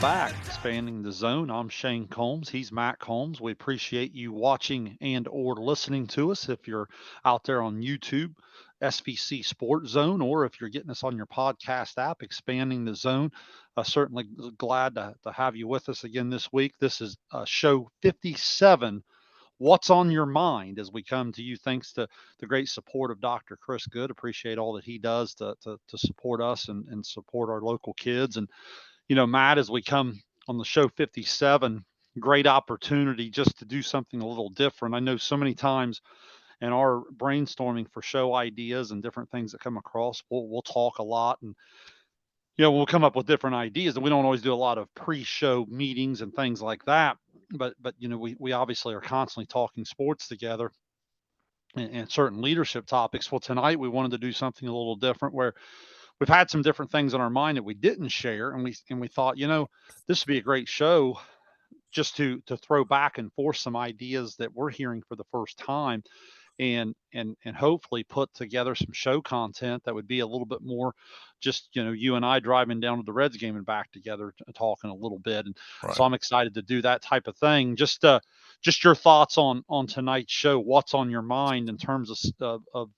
back. Expanding the Zone. I'm Shane Combs. He's Matt Combs. We appreciate you watching and or listening to us if you're out there on YouTube, SVC Sports Zone, or if you're getting us on your podcast app, Expanding the Zone. Certainly glad to have you with us again this week. This is show 57. What's on your mind as we come to you, thanks to the great support of Dr. Chris Good. Appreciate all that he does to support us and support our local kids. And Matt, as we come on the show 57, great opportunity just to do something a little different. I know so many times in our brainstorming for show ideas and different things that come across, we'll talk a lot, and we'll come up with different ideas, and we don't always do a lot of pre-show meetings and things like that. But we obviously are constantly talking sports together and certain leadership topics. Well, tonight we wanted to do something a little different where we've had some different things on our mind that we didn't share, and we thought, this would be a great show just to throw back and forth some ideas that we're hearing for the first time, and hopefully put together some show content that would be a little bit more just you and I driving down to the Reds game and back together, talking a little bit. And Right. so I'm excited to do that type of thing. Just your thoughts on tonight's show. What's on your mind in terms of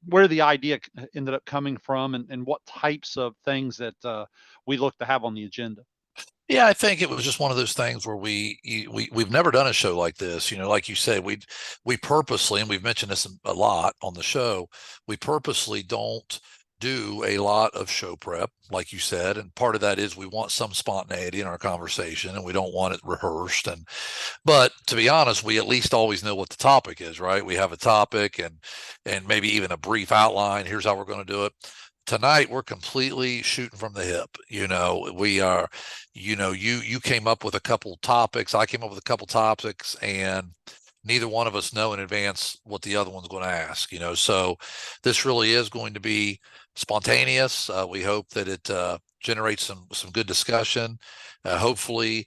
where the idea ended up coming from, and what types of things that we look to have on the agenda. Yeah, I think it was just one of those things where we've never done a show like this. Like you said, we purposely, and we've mentioned this a lot on the show, we purposely don't do a lot of show prep, like you said. And part of that is we want some spontaneity in our conversation, and we don't want it rehearsed. But to be honest, we at least always know what the topic is, right? We have a topic and maybe even a brief outline. Here's how we're going to do it. Tonight we're completely shooting from the hip. We are, you came up with a couple topics, I came up with a couple topics, and neither one of us know in advance what the other one's going to ask. So this really is going to be spontaneous. We hope that it generates some good discussion. Hopefully,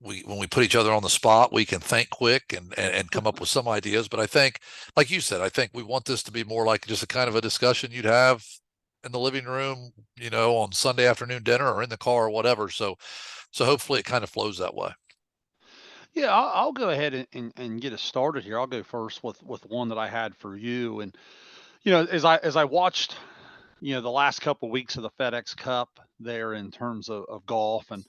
when we put each other on the spot, we can think quick and come up with some ideas. But I think, like you said, I think we want this to be more like just a kind of a discussion you'd have in the living room, on Sunday afternoon dinner or in the car or whatever. So hopefully it kind of flows that way. Yeah, I'll go ahead and get us started here. I'll go first with one that I had for you. And as I watched the last couple of weeks of the FedEx Cup there in terms of golf, and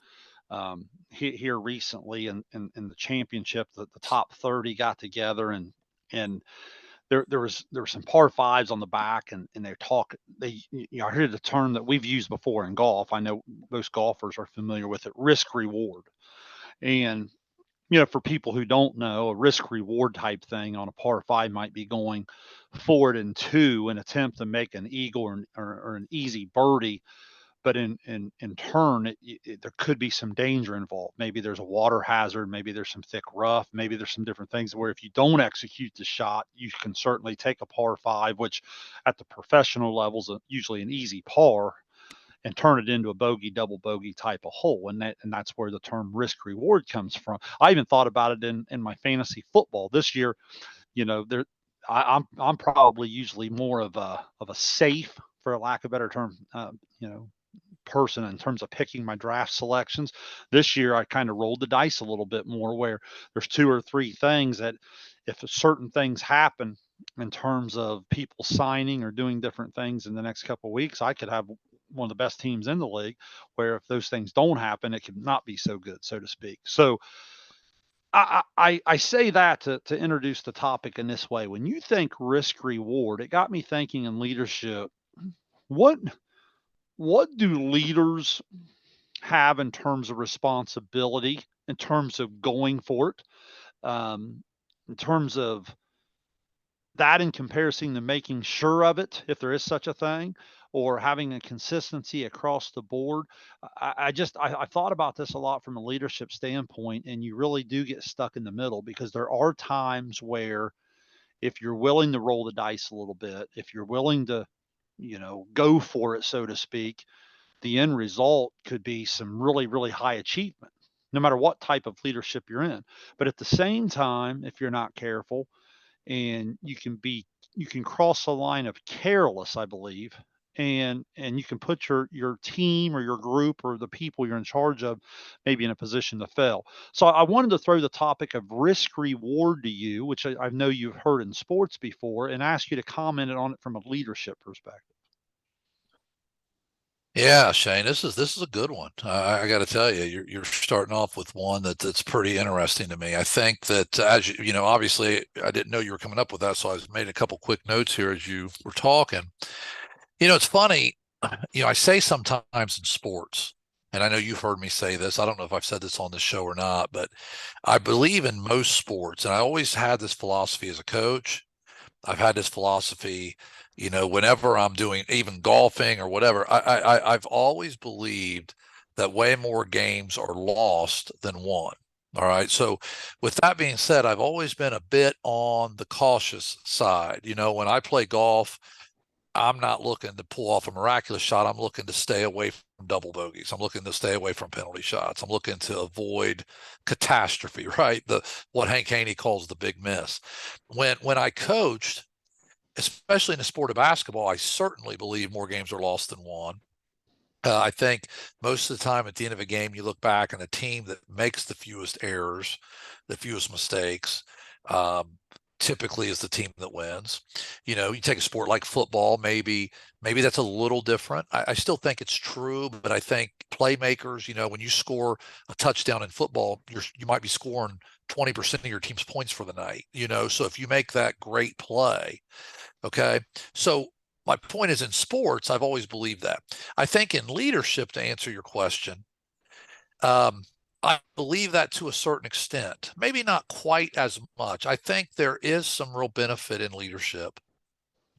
here recently in the championship, the top 30 got together, and there were some par fives on the back, and I heard the term that we've used before in golf. I know most golfers are familiar with it: risk reward. And for people who don't know, a risk reward type thing on a par five might be going forward in two and attempt to make an eagle or an easy birdie. But in turn, there could be some danger involved. Maybe there's a water hazard. Maybe there's some thick rough. Maybe there's some different things where if you don't execute the shot, you can certainly take a par five, which at the professional levels is usually an easy par, and turn it into a bogey, double bogey type of hole. And that's where the term risk reward comes from. I even thought about it in my fantasy football this year. There I'm probably usually more of a safe, for lack of a better term, person in terms of picking my draft selections. This year I kind of rolled the dice a little bit more, where there's two or three things that if certain things happen in terms of people signing or doing different things in the next couple of weeks, I could have one of the best teams in the league, where if those things don't happen, it could not be so good, so to speak. So I say that to introduce the topic in this way. When you think risk reward, it got me thinking in leadership. What what do leaders have in terms of responsibility, in terms of going for it, in terms of that, in comparison to making sure of it, if there is such a thing, or having a consistency across the board? I thought about this a lot from a leadership standpoint, and you really do get stuck in the middle, because there are times where if you're willing to roll the dice a little bit, if you're willing to, go for it, so to speak, the end result could be some really, really high achievement, no matter what type of leadership you're in. But at the same time, if you're not careful, and you can cross a line of careless, I believe, and you can put your team or your group or the people you're in charge of maybe in a position to fail. So I wanted to throw the topic of risk reward to you, which I know you've heard in sports before, and ask you to comment on it from a leadership perspective. Yeah, Shayne, this is a good one. I got to tell you, you're starting off with one that's pretty interesting to me. I think that as you know, obviously, I didn't know you were coming up with that, so I was made a couple quick notes here as you were talking. It's funny. I say sometimes in sports, and I know you've heard me say this. I don't know if I've said this on this show or not, but I believe in most sports, and I always had this philosophy as a coach. I've had this philosophy, whenever I'm doing even golfing or whatever, I've always believed that way more games are lost than won. All right. So with that being said, I've always been a bit on the cautious side. When I play golf, I'm not looking to pull off a miraculous shot. I'm looking to stay away from double bogeys. I'm looking to stay away from penalty shots. I'm looking to avoid catastrophe, right? The what Hank Haney calls the big miss. When I coached, especially in the sport of basketball, I certainly believe more games are lost than won. I think most of the time at the end of a game, you look back and the team that makes the fewest errors, the fewest mistakes, um, typically is the team that wins. You take a sport like football, maybe that's a little different. I still think it's true, but I think playmakers, when you score a touchdown in football, you might be scoring 20% of your team's points for the night. So if you make that great play, okay. So my point is in sports, I've always believed that. I think in leadership, to answer your question, um, I believe that to a certain extent, maybe not quite as much. I think there is some real benefit in leadership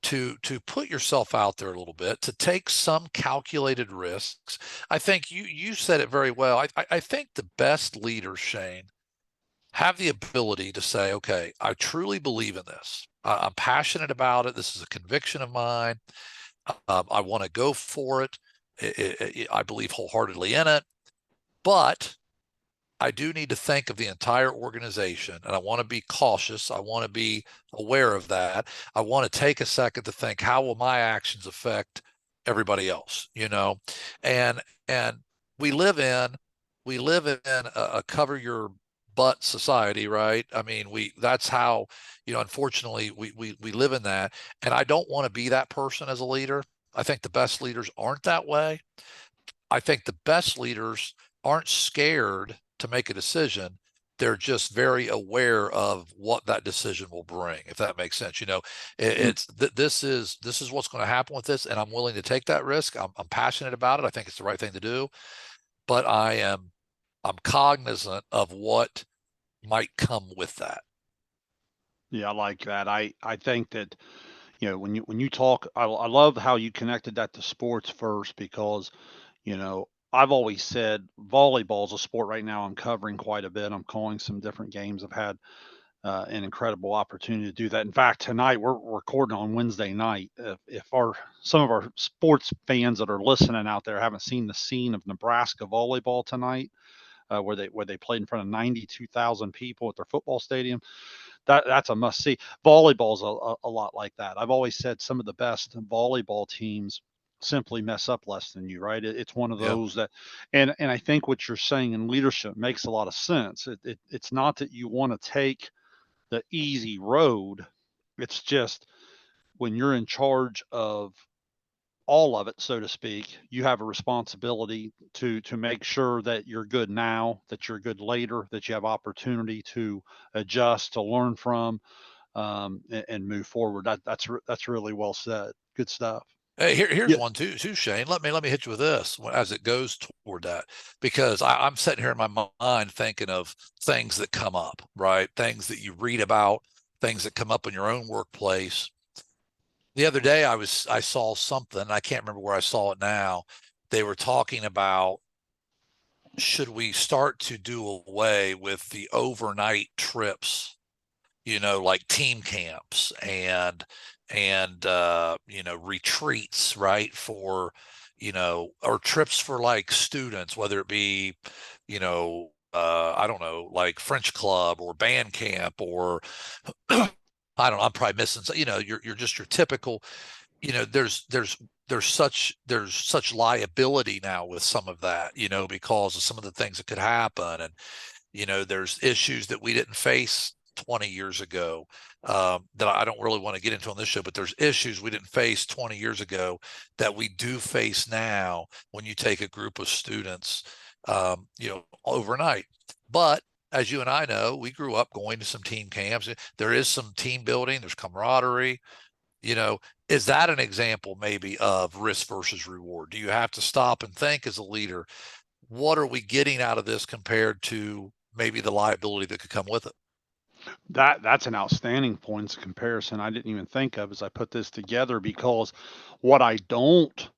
to put yourself out there a little bit, to take some calculated risks. I think you said it very well. I think the best leaders, Shayne, have the ability to say, okay, I truly believe in this. I'm passionate about it. This is a conviction of mine. I want to go for it. I believe wholeheartedly in it, but I do need to think of the entire organization, and I want to be cautious. I want to be aware of that. I want to take a second to think, how will my actions affect everybody else? And and we live in a cover your butt society, right? I mean, that's how, unfortunately we live in that. And I don't want to be that person as a leader. I think the best leaders aren't that way. I think the best leaders aren't scared to make a decision. They're just very aware of what that decision will bring, if that makes sense. Mm. This is what's going to happen with this, and I'm willing to take that risk. I'm passionate about it. I think it's the right thing to do, but I'm cognizant of what might come with that. Yeah, I like that. I think that when you talk, I love how you connected that to sports first because I've always said volleyball is a sport right now I'm covering quite a bit. I'm calling some different games. I've had an incredible opportunity to do that. In fact, tonight we're recording on Wednesday night. If our some of our sports fans that are listening out there haven't seen the scene of Nebraska volleyball tonight, where they played in front of 92,000 people at their football stadium, that's a must see. Volleyball's a lot like that. I've always said some of the best volleyball teams simply mess up less than you, right? It's one of Yeah. those that, and I think what you're saying in leadership makes a lot of sense. It's not that you want to take the easy road. It's just when you're in charge of all of it, so to speak, you have a responsibility to make sure that you're good now, that you're good later, that you have opportunity to adjust, to learn from, and move forward. That's really well said. Good stuff. Hey, here's Yeah. one too, Shayne. Let me hit you with this as it goes toward that, because I'm sitting here in my mind thinking of things that come up, right? Things that you read about, things that come up in your own workplace. The other day, I saw something. I can't remember where I saw it now. They were talking about, should we start to do away with the overnight trips, like team camps and retreats, right? For, or trips for like students, whether it be, I don't know, like French club or band camp or I don't know, I'm probably missing, you're just your typical, there's there's such liability now with some of that, because of some of the things that could happen. And there's issues that we didn't face 20 years ago, that I don't really want to get into on this show, but there's issues we didn't face 20 years ago that we do face now when you take a group of students, overnight. But as you and I know, we grew up going to some team camps. There is some team building, there's camaraderie. You know, is that an example maybe of risk versus reward? Do you have to stop and think as a leader, what are we getting out of this compared to maybe the liability that could come with it? That's an outstanding point. It's a comparison I didn't even think of as I put this together, because what I don't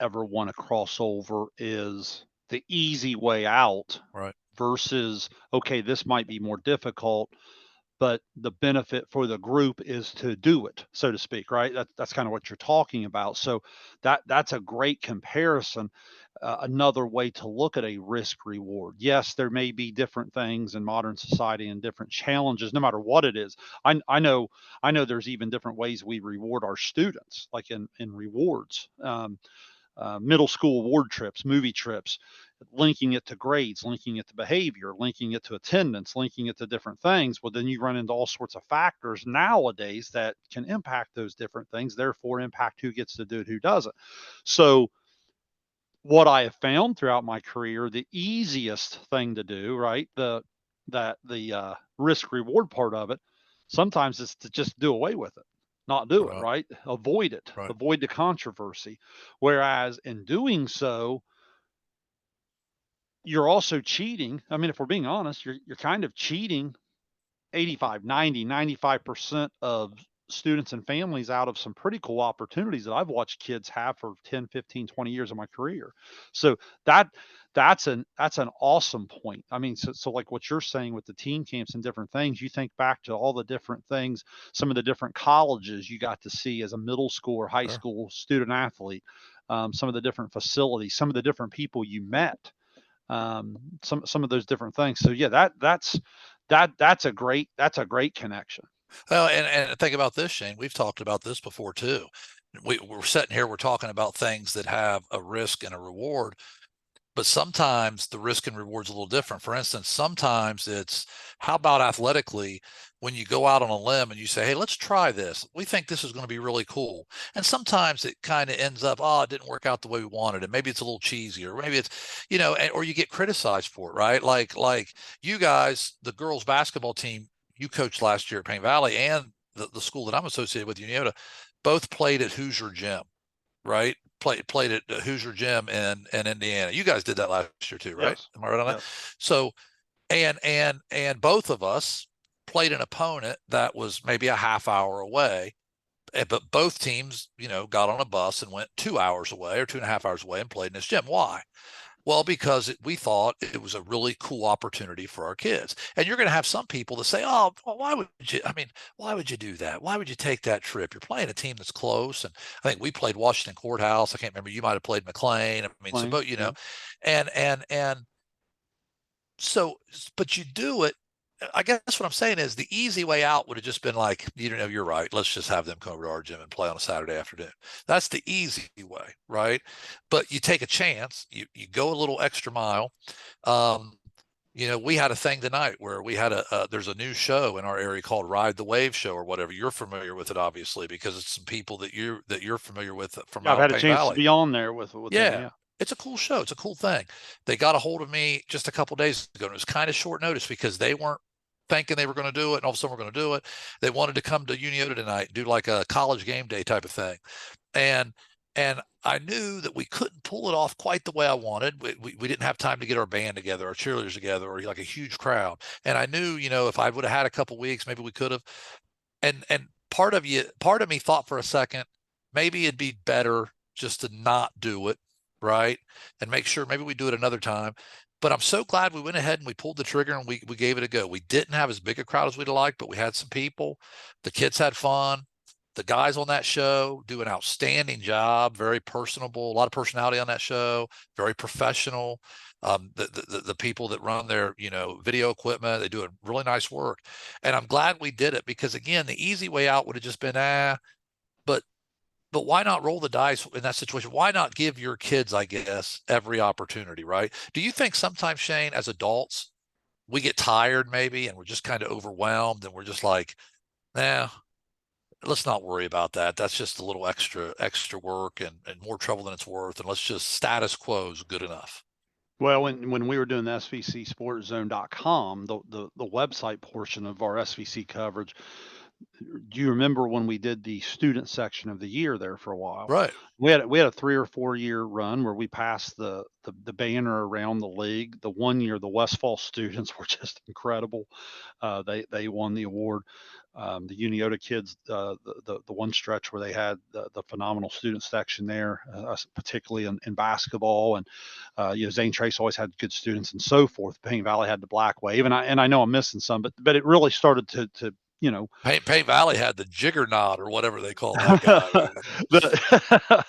ever want to cross over is the easy way out Right. versus, okay, this might be more difficult, but the benefit for the group is to do it, so to speak, right? That's kind of what you're talking about. So that's a great comparison. Another way to look at a risk reward. Yes, there may be different things in modern society and different challenges, no matter what it is. I know there's even different ways we reward our students, like in rewards. Middle school award trips, movie trips, linking it to grades, linking it to behavior, linking it to attendance, linking it to different things. Well, then you run into all sorts of factors nowadays that can impact those different things, therefore impact who gets to do it, who doesn't. So what I have found throughout my career, the easiest thing to do, right? The risk reward part of it, sometimes it's to just do away with it, not do it, Right. right? Avoid it, Right. avoid the controversy. Whereas in doing so, you're also cheating. I mean, if we're being honest, you're kind of cheating 85, 90, 95% of students and families out of some pretty cool opportunities that I've watched kids have for 10, 15, 20 years of my career. So that that's an awesome point. I mean, so like what you're saying with the team camps and different things, you think back to all the different things, some of the different colleges you got to see as a middle school or high Sure. school student athlete, some of the different facilities, some of the different people you met, some of those different things. So yeah, that's a great connection. Well, and think about this, Shane. We've talked about this before too. We're sitting here, we're talking about things that have a risk and a reward, but sometimes the risk and reward's a little different. For instance, sometimes it's, how about athletically, when you go out on a limb and you say, hey, let's try this. We think this is going to be really cool. And sometimes it kind of ends up, oh, it didn't work out the way we wanted. And maybe it's a little cheesy, or maybe it's, or you get criticized for it, right? Like you guys, the girls basketball team you coached last year at Pain Valley, and the school that I'm associated with, Unioda, both played at Hoosier Gym, right? Played at Hoosier Gym in Indiana. You guys did that last year too, right? Yes. Am I right on that? Yes. So and both of us played an opponent that was maybe a half hour away, but both teams, got on a bus and went 2 hours away or 2.5 hours away and played in this gym. Why? Well, because we thought it was a really cool opportunity for our kids. And you're going to have some people that say, "Oh, well, why would you? I mean, why would you do that? Why would you take that trip? You're playing a team that's close." And I think we played Washington Courthouse. I can't remember. You might have played McLean. I mean, so, Plain. but Yeah. and so, but you do it. I guess what I'm saying is the easy way out would have just been like, you're right. Let's just have them come over to our gym and play on a Saturday afternoon. That's the easy way, right? But you take a chance, you go a little extra mile. Um, we had a thing tonight where we had there's a new show in our area called Ride the Wave Show or whatever. You're familiar with it, obviously, because it's some people that you're familiar with from Yeah, I've out of had a Pain chance to Valley. be on there with them. Yeah, Yeah. it's a cool show. It's a cool thing. They got a hold of me just a couple days ago, and it was kind of short notice because they weren't thinking they were going to do it, and all of a sudden we're going to do it. They wanted to come to Unioda tonight, do like a college game day type of thing, and and I knew that we couldn't pull it off quite the way I wanted. We didn't have time to get our band together, our cheerleaders together, or like a huge crowd. And I knew, if I would have had a couple weeks, maybe we could have. And part of me thought for a second, maybe it'd be better just to not do it, right? And make sure maybe we do it another time. But I'm so glad we went ahead and we pulled the trigger and we gave it a go. We didn't have as big a crowd as we'd like, but we had some people. The kids had fun. The guys on that show do an outstanding job, very personable, a lot of personality on that show, very professional. The people that run their video equipment, they do a really nice work, and I'm glad we did it because again, the easy way out would have just been but but why not roll the dice in that situation? Why not give your kids, I guess, every opportunity, right? Do you think sometimes, Shayne, as adults, we get tired maybe and we're just kind of overwhelmed and we're just like, nah, let's not worry about that. That's just a little extra work and more trouble than it's worth. And let's just status quo is good enough. Well, when we were doing the SVCSportZone.com, the website portion of our SVC coverage, do you remember when we did the student section of the year there for a while? Right. We had a 3 or 4 year run where we passed the banner around the league. The one year the Westfall students were just incredible. They won the award. The Uniota kids, the one stretch where they had the phenomenal student section there, particularly in basketball, and Zane Trace always had good students and so forth. Payne Valley had the Black Wave, and I know I'm missing some, but it really started to you know Paint Valley had the jiggernaut or whatever they call that guy.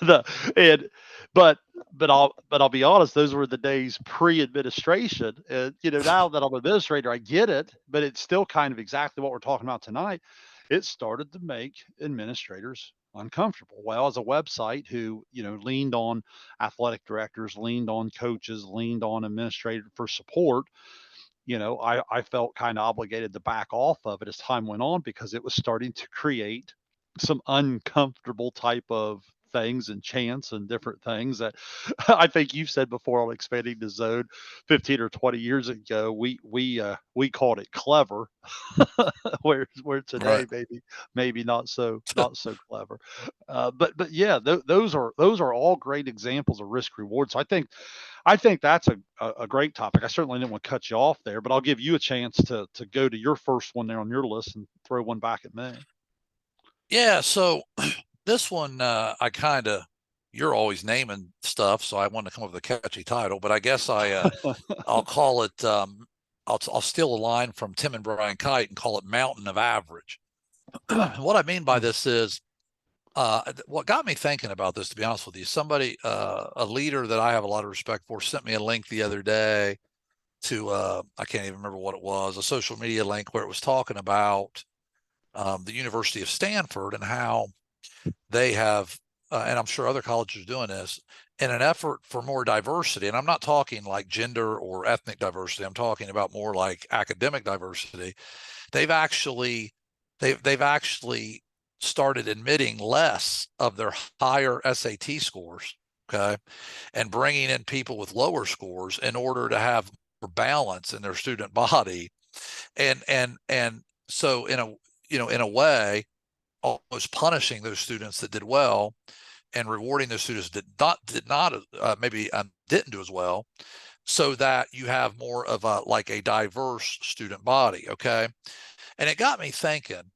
the and but I'll be honest, those were the days pre-administration. And now that I'm an administrator, I get it, but it's still kind of exactly what we're talking about tonight. It started to make administrators uncomfortable. Well, as a website who, leaned on athletic directors, leaned on coaches, leaned on administrators for support, I felt kind of obligated to back off of it as time went on because it was starting to create some uncomfortable type of things and chants and different things that I think you've said before on expanding the zone 15 or 20 years ago. We called it clever, where Right. today maybe not so clever. But yeah, those are all great examples of risk reward. So I think that's a great topic. I certainly didn't want to cut you off there, but I'll give you a chance to go to your first one there on your list and throw one back at me. Yeah. So this one, I kind of, you're always naming stuff, so I wanted to come up with a catchy title, but I guess I'll call it, I'll steal a line from Tim and Brian Kite and call it Mountain of Average. What I mean by this is, what got me thinking about this, to be honest with you, somebody, a leader that I have a lot of respect for, sent me a link the other day to, I can't even remember what it was, a social media link where it was talking about the University of Stanford and how they have, and I'm sure other colleges are doing this, in an effort for more diversity. And I'm not talking like gender or ethnic diversity. I'm talking about more like academic diversity. They've actually, they've actually started admitting less of their higher SAT scores, okay, and bringing in people with lower scores in order to have balance in their student body. And so in a way, almost punishing those students that did well and rewarding those students that did not maybe didn't do as well, so that you have more of a like a diverse student body. Okay, and it got me thinking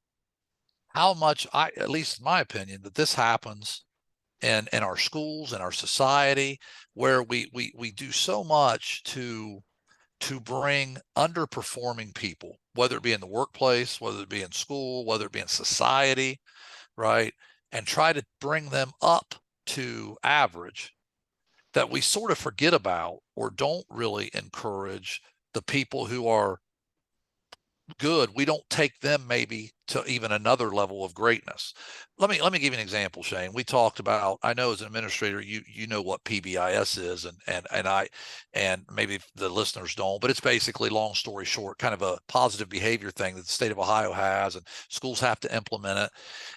how much at least in my opinion, that this happens in our schools, in our society, where we do so much to bring underperforming people, whether it be in the workplace, whether it be in school, whether it be in society, right? And try to bring them up to average, that we sort of forget about or don't really encourage the people who are good. We don't take them maybe to even another level of greatness. Let me give you an example, Shayne. We talked about, I know as an administrator, you know what PBIS is, and maybe the listeners don't, but it's basically, long story short, kind of a positive behavior thing that the state of Ohio has, and schools have to implement it.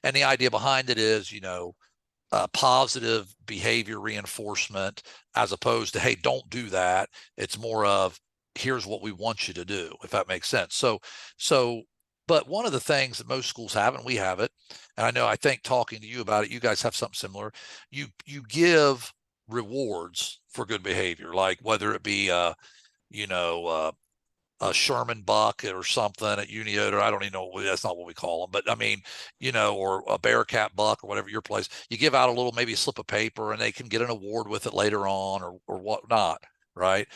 And the idea behind it is, positive behavior reinforcement, as opposed to, hey, don't do that. It's more of, here's what we want you to do, if that makes sense. So but one of the things that most schools have, and we have it, and I know, I think talking to you about it, you guys have something similar. You give rewards for good behavior, like whether it be you know a Sherman buck or something at Uniota. I don't even know, that's not what we call them, but I mean, or a Bearcat buck or whatever your place. You give out a little, maybe a slip of paper, and they can get an award with it later on, or whatnot, right?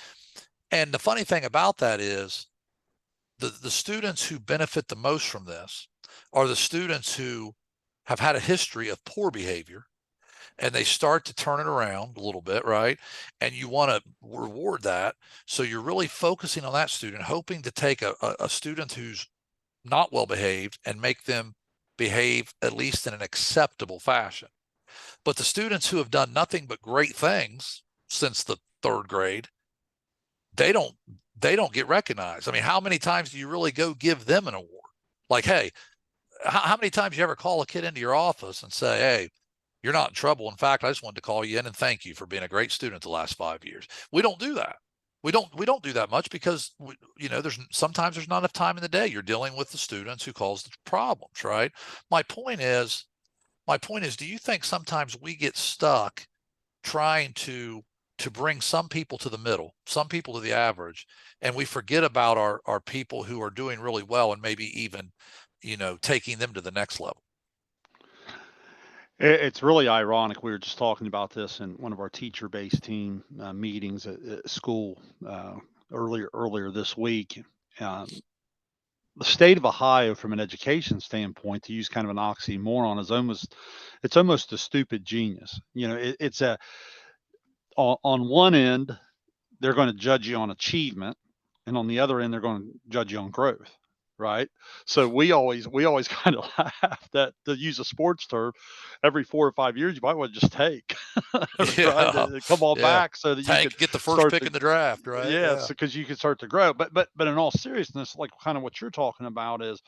And the funny thing about that is, the students who benefit the most from this are the students who have had a history of poor behavior, and they start to turn it around a little bit, right? And you want to reward that. So you're really focusing on that student, hoping to take a student who's not well behaved and make them behave at least in an acceptable fashion. But the students who have done nothing but great things since the third grade, they don't they don't get recognized. I mean, how many times do you really go give them an award? Like, hey, how many times you ever call a kid into your office and say, hey, you're not in trouble. In fact, I just wanted to call you in and thank you for being a great student the last 5 years. We don't do that. We don't do that much because there's sometimes there's not enough time in the day. You're dealing with the students who cause the problems, right? My point is, do you think sometimes we get stuck trying to bring some people to the middle, some people to the average, and we forget about our people who are doing really well and maybe even, taking them to the next level? It's really ironic. We were just talking about this in one of our teacher-based team meetings at school earlier this week. Um, the state of Ohio, from an education standpoint, to use kind of an oxymoron, is almost a stupid genius. It's a on one end they're going to judge you on achievement, and on the other end they're going to judge you on growth, right? So we always kind of laugh that, to use a sports term, every 4 or 5 years you might want to just take right, Yeah, come on yeah. back so that you could Tank, get the first start pick to, in the draft, right? yes, Yeah, because you can start to grow. But in all seriousness, like kind of what you're talking about is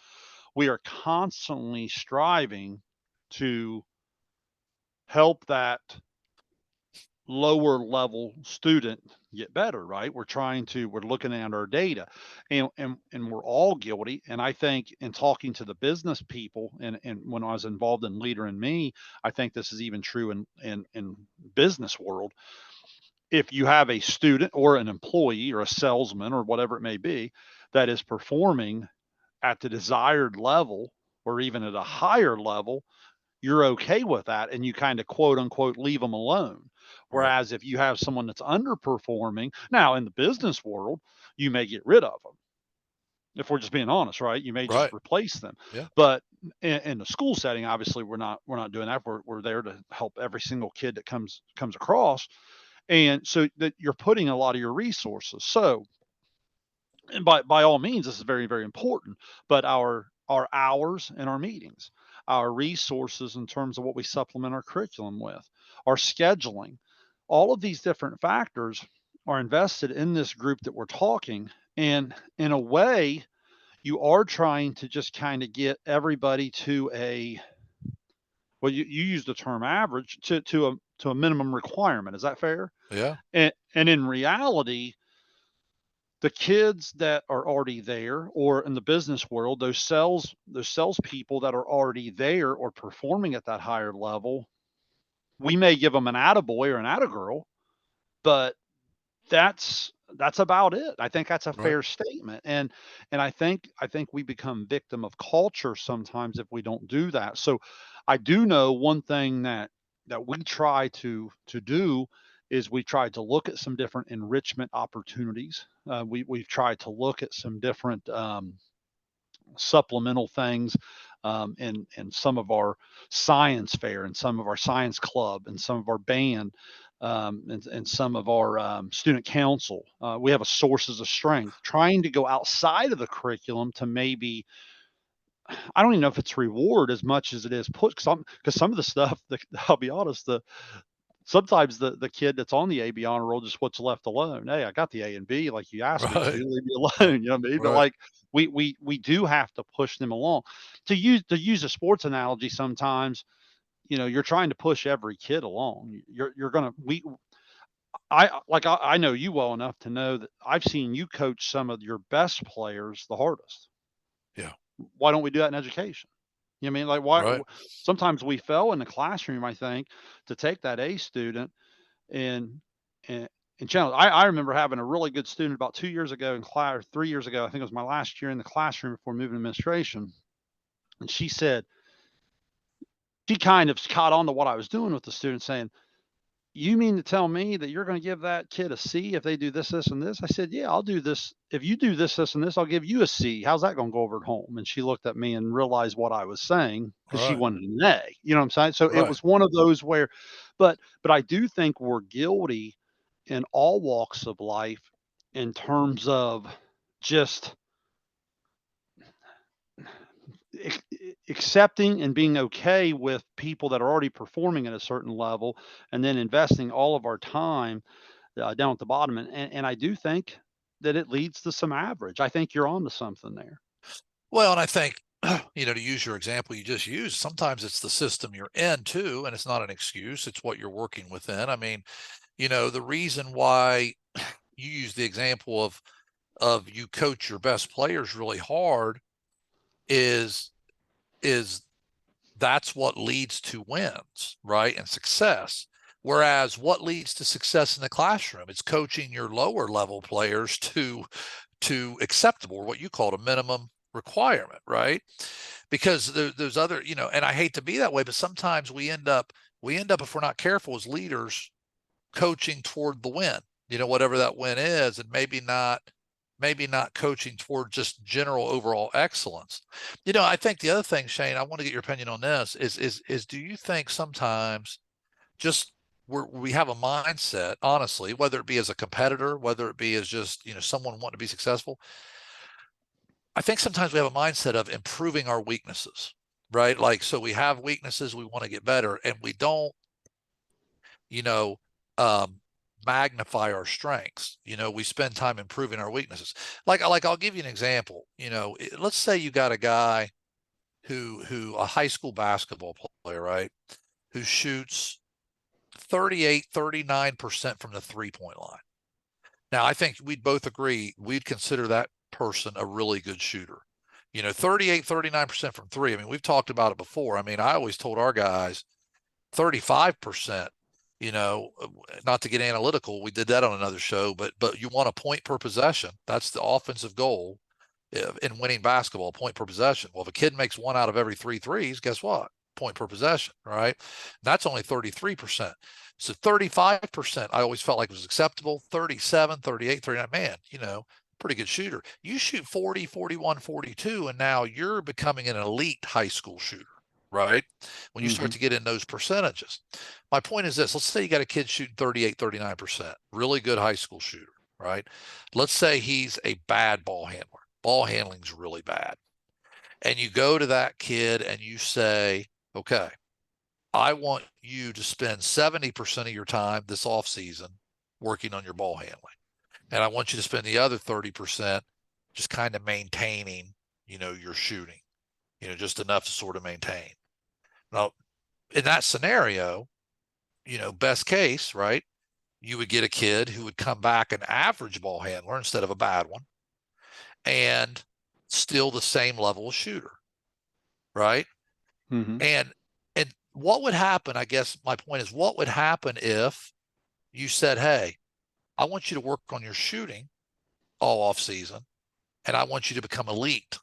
we are constantly striving to help that lower level student get better, right? We're looking at our data, and we're all guilty. And I think in talking to the business people, and when I was involved in Leader in Me, I think this is even true in business world. If you have a student or an employee or a salesman or whatever it may be that is performing at the desired level or even at a higher level, you're okay with that, and you kind of quote unquote leave them alone. right, Whereas if you have someone that's underperforming, now in the business world, you may get rid of them. If we're just being honest, right? You may just right. replace them. Yeah, But in the school setting, obviously we're not doing that. We're there to help every single kid that comes across. And so that you're putting a lot of your resources. So, and by all means, this is very, very important. But our hours and our meetings, our resources in terms of what we supplement our curriculum with, our scheduling, all of these different factors are invested in this group that we're talking. And in a way, you are trying to just kind of get everybody to a, well, you use the term average, to a minimum requirement. Is that fair? yeah, And in reality, the kids that are already there, or in the business world, those salespeople that are already there or performing at that higher level, we may give them an attaboy or an attagirl, but that's about it. I think that's a right. fair statement. And I think we become victim of culture sometimes if we don't do that. So I do know one thing that we try to do is we try to look at some different enrichment opportunities. We've tried to look at some different supplemental things in some of our science fair and some of our science club and some of our band and some of our student council. We have a sources of strength, trying to go outside of the curriculum to maybe, I don't even know if it's reward as much as it is put, because some of the stuff that, I'll be honest, sometimes the kid that's on the AB honor roll just what's left alone. Hey, I got the A and B like you asked me to. Right, Leave me right, alone. You know what I mean? But right. like we do have to push them along. To use a sports analogy, sometimes you're trying to push every kid along. You're gonna we I know you well enough to know that I've seen you coach some of your best players the hardest. Yeah, Why don't we do that in education? You know what I mean? Like why? right, Sometimes we fail in the classroom, I think, to take that A student and and challenge. I remember having a really good student about 2 years ago in class, or 3 years ago. I think it was my last year in the classroom before moving to administration. And she said, she kind of caught on to what I was doing with the student, saying, "You mean to tell me that you're going to give that kid a C if they do this, this, and this?" I said, "Yeah, I'll do this. If you do this, this, and this, I'll give you a C. How's that going to go over at home?" And she looked at me and realized what I was saying because she right, wanted an A. You know what I'm saying? So it right. was one of those where, but I do think we're guilty in all walks of life in terms of just accepting and being okay with people that are already performing at a certain level, and then investing all of our time down at the bottom. And I do think that it leads to some average. I think you're on to something there. Well, and I think, to use your example you just used, sometimes it's the system you're in too, and it's not an excuse. It's what you're working within. I mean, the reason why you use the example of you coach your best players really hard is is that's what leads to wins, right? And success. Whereas what leads to success in the classroom? It's coaching your lower level players to acceptable, or what you called a minimum requirement, right? Because there's other, and I hate to be that way, but sometimes we end up if we're not careful as leaders coaching toward the win, whatever that win is, and maybe not coaching toward just general overall excellence. I think the other thing, Shayne, I want to get your opinion on this is do you think sometimes just we have a mindset, honestly, whether it be as a competitor, whether it be as just, someone wanting to be successful, I think sometimes we have a mindset of improving our weaknesses, right? Like, so we have weaknesses, we want to get better, and we don't, you know, um, magnify our strengths. We spend time improving our weaknesses. Like I'll give you an example. Let's say you got a guy who a high school basketball player, right, who shoots 38, 39% from the 3-point line. Now, I think we'd both agree we'd consider that person a really good shooter. 38, 39% from three. I mean, we've talked about it before. I mean, I always told our guys 35%, you know, not to get analytical. We did that on another show, but you want a point per possession. That's the offensive goal in winning basketball, point per possession. Well, if a kid makes one out of every three threes, guess what? Point per possession, right? And that's only 33%. So 35%, I always felt like was acceptable. 37, 38, 39, man, pretty good shooter. You shoot 40, 41, 42, and now you're becoming an elite high school shooter, right? When you start Hmm. to get in those percentages. My point is this: let's say you got a kid shooting 38, 39%, really good high school shooter, right? Let's say he's a bad ball handler. Ball handling's really bad. And you go to that kid and you say, okay, I want you to spend 70% of your time this off season working on your ball handling. And I want you to spend the other 30% just kind of maintaining, your shooting, just enough to sort of maintain. Now, in that scenario, best case, right? You would get a kid who would come back an average ball handler instead of a bad one, and still the same level of shooter, right? Hmm. And what would happen? I guess my point is, what would happen if you said, "Hey, I want you to work on your shooting all off season, and I want you to become elite.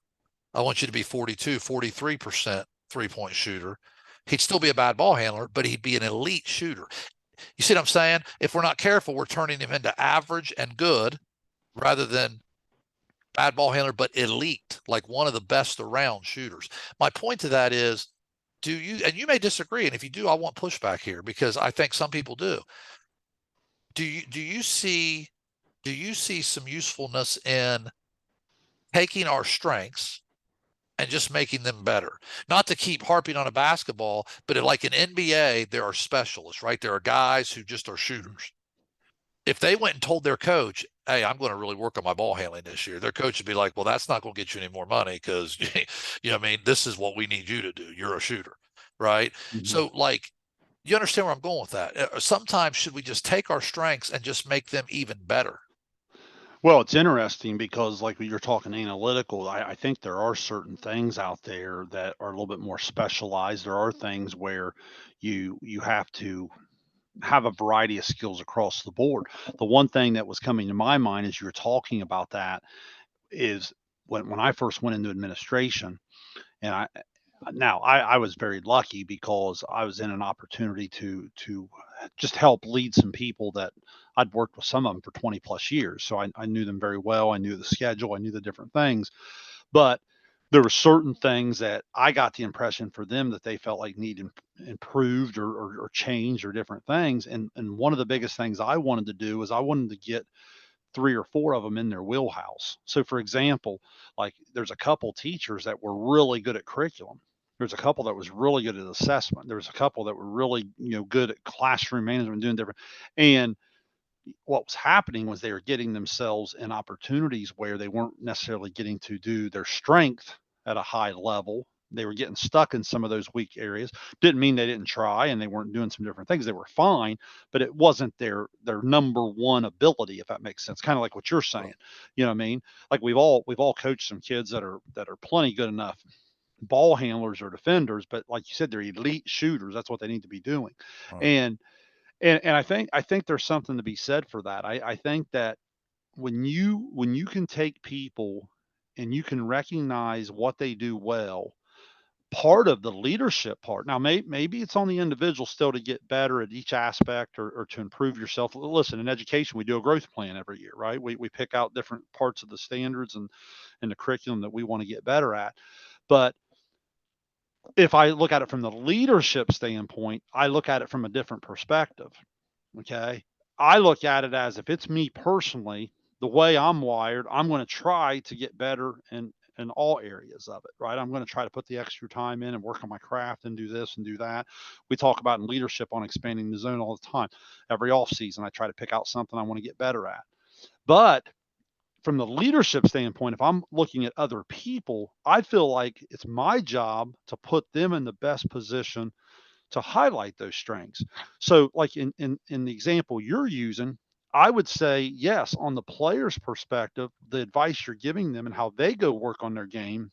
I want you to be 42, 43% 3-point shooter." He'd still be a bad ball handler, but he'd be an elite shooter. You see what I'm saying? If we're not careful, we're turning him into average and good rather than bad ball handler, but elite, like one of the best around shooters. My point to that is, do you, and you may disagree, and if you do, I want pushback here because I think some people do. Do you see some usefulness in taking our strengths and just making them better? Not to keep harping on a basketball, but like in NBA, there are specialists, right? There are guys who just are shooters. If they went and told their coach, "Hey, I'm going to really work on my ball handling this year," their coach would be like, "Well, that's not going to get you any more money because, I mean, this is what we need you to do. You're a shooter, right?" Hmm. So, like, you understand where I'm going with that? Sometimes should we just take our strengths and just make them even better? Well, it's interesting because, like, when you're talking analytical, I think there are certain things out there that are a little bit more specialized. There are things where you have to have a variety of skills across the board. The one thing that was coming to my mind as you're talking about that is when I first went into administration, and I was very lucky because I was in an opportunity to just help lead some people that I'd worked with some of them for 20 plus years. So I knew them very well. I knew the schedule. I knew the different things. But there were certain things that I got the impression for them that they felt like needed improved or changed or different things. And one of the biggest things I wanted to do was I wanted to get three or four of them in their wheelhouse. So, for example, like there's a couple teachers that were really good at curriculum. There's a couple that was really good at assessment. There was a couple that were really, good at classroom management, doing different. And what was happening was they were getting themselves in opportunities where they weren't necessarily getting to do their strength at a high level. They were getting stuck in some of those weak areas. Didn't mean they didn't try and they weren't doing some different things. They were fine, but it wasn't their number one ability, if that makes sense. Kind of like what you're saying. Right. You know what I mean? Like we've all coached some kids that are plenty good enough ball handlers or defenders, but like you said, they're elite shooters. That's what they need to be doing. Right. And and I think there's something to be said for that. I think that when you can take people and you can recognize what they do well, part of the leadership part. Now, maybe it's on the individual still to get better at each aspect or to improve yourself. Listen, in education, we do a growth plan every year, right? We pick out different parts of the standards and the curriculum that we want to get better at. But if I look at it from the leadership standpoint, I look at it from a different perspective. Okay. I look at it as if it's me personally, the way I'm wired, I'm going to try to get better in all areas of it, right? I'm going to try to put the extra time in and work on my craft and do this and do that. We talk about in leadership on expanding the zone all the time. Every off season, I try to pick out something I want to get better at. But from the leadership standpoint, if I'm looking at other people, I feel like it's my job to put them in the best position to highlight those strengths. So, like in the example you're using, I would say yes, on the player's perspective, the advice you're giving them and how they go work on their game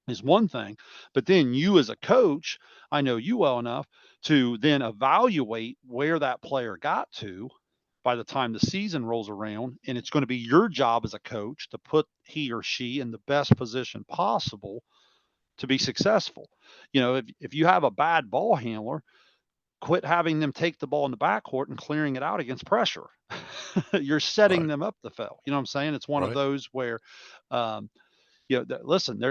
is one thing. But then you as a coach, I know you well enough to then evaluate where that player got to by the time the season rolls around. And it's going to be your job as a coach to put he or she in the best position possible to be successful. If you have a bad ball handler, quit having them take the ball in the backcourt and clearing it out against pressure. You're setting Right. them up to fail. You know what I'm saying? It's one of Right. those where, um, listen,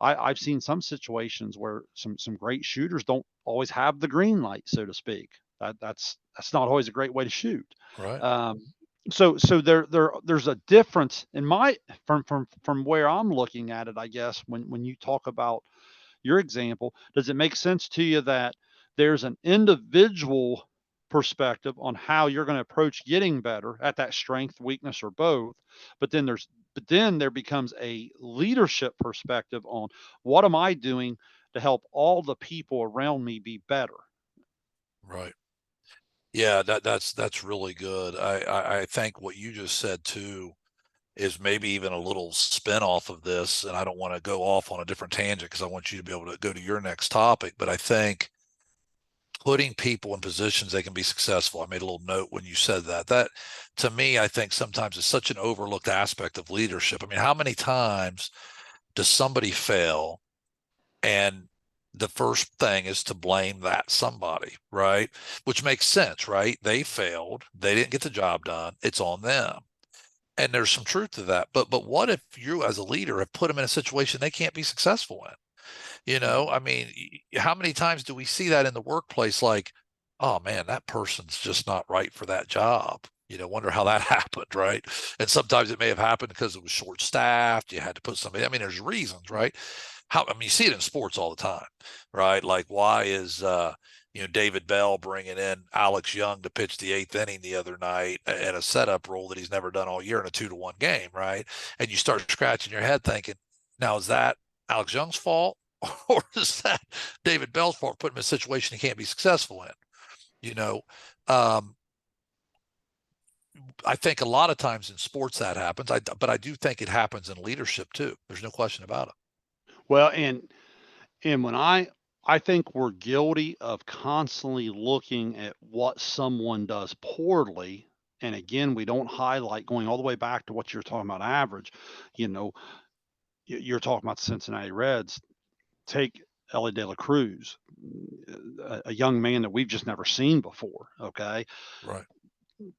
I've seen some situations where some great shooters don't always have the green light, so to speak. That's not always a great way to shoot. Right. Um, so there's a difference in my from where I'm looking at it, I guess, when you talk about your example, does it make sense to you that there's an individual perspective on how you're going to approach getting better at that strength, weakness, or both? But then there becomes a leadership perspective on what am I doing to help all the people around me be better? Right. Yeah, that's really good. I think what you just said too is maybe even a little spin off of this, and I don't want to go off on a different tangent because I want you to be able to go to your next topic. But I think putting people in positions they can be successful. I made a little note when you said that. That to me, I think sometimes is such an overlooked aspect of leadership. I mean, how many times does somebody fail and the first thing is to blame that somebody, right? Which makes sense, right? They failed, they didn't get the job done, it's on them. And there's some truth to that. But what if you as a leader have put them in a situation they can't be successful in? I mean, how many times do we see that in the workplace? Like, oh man, that person's just not right for that job. Wonder how that happened, right? And sometimes it may have happened because it was short staffed. You had to put somebody, I mean, there's reasons, right? I mean, you see it in sports all the time, right? Like, why is, David Bell bringing in Alex Young to pitch the eighth inning the other night in a setup role that he's never done all year in a 2-1 game, right? And you start scratching your head thinking, now is that Alex Young's fault? Or is that David Bell's fault, put him in a situation he can't be successful in? You know, um, I think a lot of times in sports that happens. But I do think it happens in leadership too. There's no question about it. Well, and when I think we're guilty of constantly looking at what someone does poorly. And again, we don't highlight going all the way back to what you're talking about average. You know, you're talking about the Cincinnati Reds. Take Ellie De La Cruz, a young man that we've just never seen before. Okay. Right.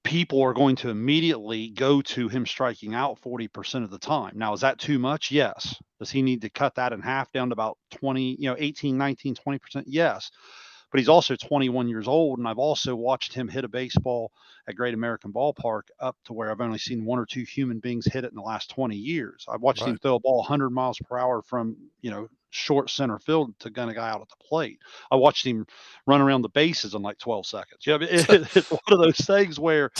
People are going to immediately go to him striking out 40% of the time. Now, is that too much? Yes. Does he need to cut that in half down to about 20, 18, 19, 20%? Yes. But he's also 21 years old. And I've also watched him hit a baseball at Great American Ballpark up to where I've only seen one or two human beings hit it in the last 20 years. I've watched him Right. throw a ball 100 miles per hour from, short center field to gun a guy out at the plate. I watched him run around the bases in like 12 seconds. You know, it's one of those things where,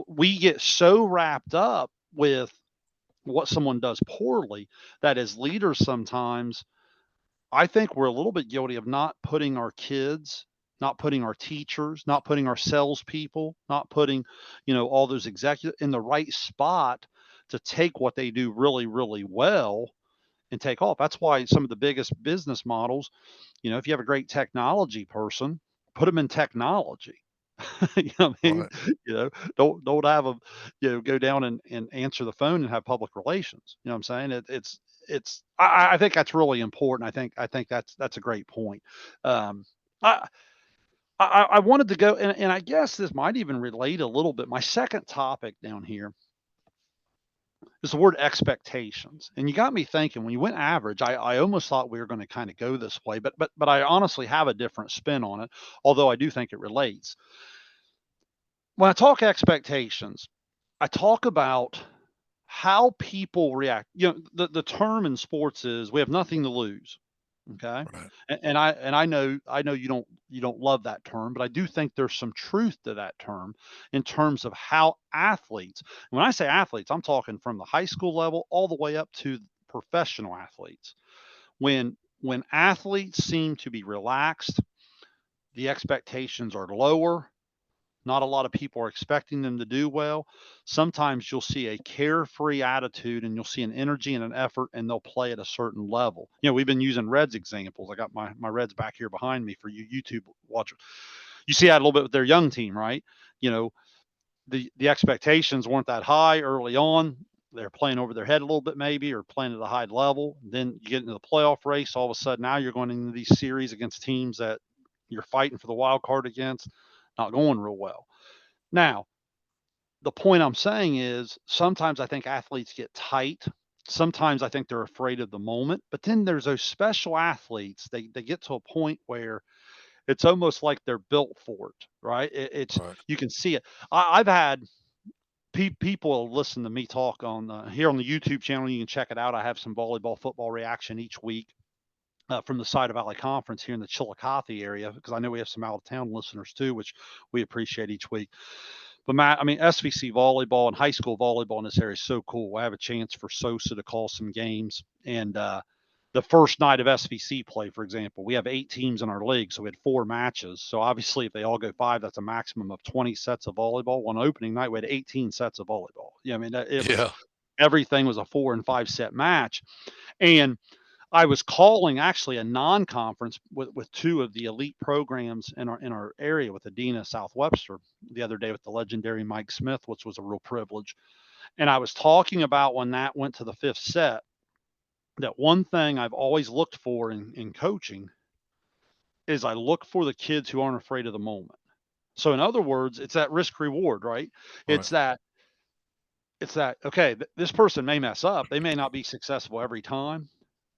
we get so wrapped up with what someone does poorly that as leaders sometimes I think we're a little bit guilty of not putting our kids, not putting our teachers, not putting our salespeople, not putting, all those executives in the right spot to take what they do really, really well and take off. That's why some of the biggest business models, if you have a great technology person, put them in technology. What I mean? Right. You know, don't have them, go down and answer the phone and have public relations. You know what I'm saying? I think that's really important. I think that's a great point. Um, I, I wanted to go and I guess this might even relate a little bit. My second topic down here is the word expectations. And you got me thinking when you went average, I almost thought we were going to kind of go this way, but I honestly have a different spin on it, although I do think it relates. When I talk expectations, I talk about how people react. The term in sports is we have nothing to lose. Okay. Right. And I know you don't love that term, but I do think there's some truth to that term in terms of how athletes, when I say athletes, I'm talking from the high school level all the way up to professional athletes. When athletes seem to be relaxed, the expectations are lower, not a lot of people are expecting them to do well. Sometimes you'll see a carefree attitude and you'll see an energy and an effort, and they'll play at a certain level. We've been using Reds examples. I got my Reds back here behind me for you YouTube watchers. You see that a little bit with their young team, right? You know, the expectations weren't that high early on. They're playing over their head a little bit, maybe, or playing at a high level. Then you get into the playoff race. All of a sudden, now you're going into these series against teams that you're fighting for the wild card against, not going real well. Now, the point I'm saying is sometimes I think athletes get tight. Sometimes I think they're afraid of the moment. But then there's those special athletes. They get to a point where it's almost like they're built for it, right? It's Right. you can see it. I've had people listen to me talk on here on the YouTube channel. You can check it out. I have some volleyball, football reaction each week. From the Side of Valley Conference here in the Chillicothe area, because I know we have some out of town listeners too, which we appreciate each week. But Matt, I mean, SVC volleyball and high school volleyball in this area is so cool. I have a chance for Sosa to call some games. And the first night of SVC play, for example, we have 8 teams in our league. So we had 4 matches. So obviously, if they all go 5, that's a maximum of 20 sets of volleyball. One opening night, we had 18 sets of volleyball. I mean, it was Yeah. everything was a 4 and 5 set match. And I was calling actually a non-conference with 2 of the elite programs in our area with Adena South Webster the other day with the legendary Mike Smith, which was a real privilege. And I was talking about when that went to the 5th set, that one thing I've always looked for in coaching is I look for the kids who aren't afraid of the moment. So in other words, it's that risk reward, right? Right. It's that okay, this person may mess up. They may not be successful every time,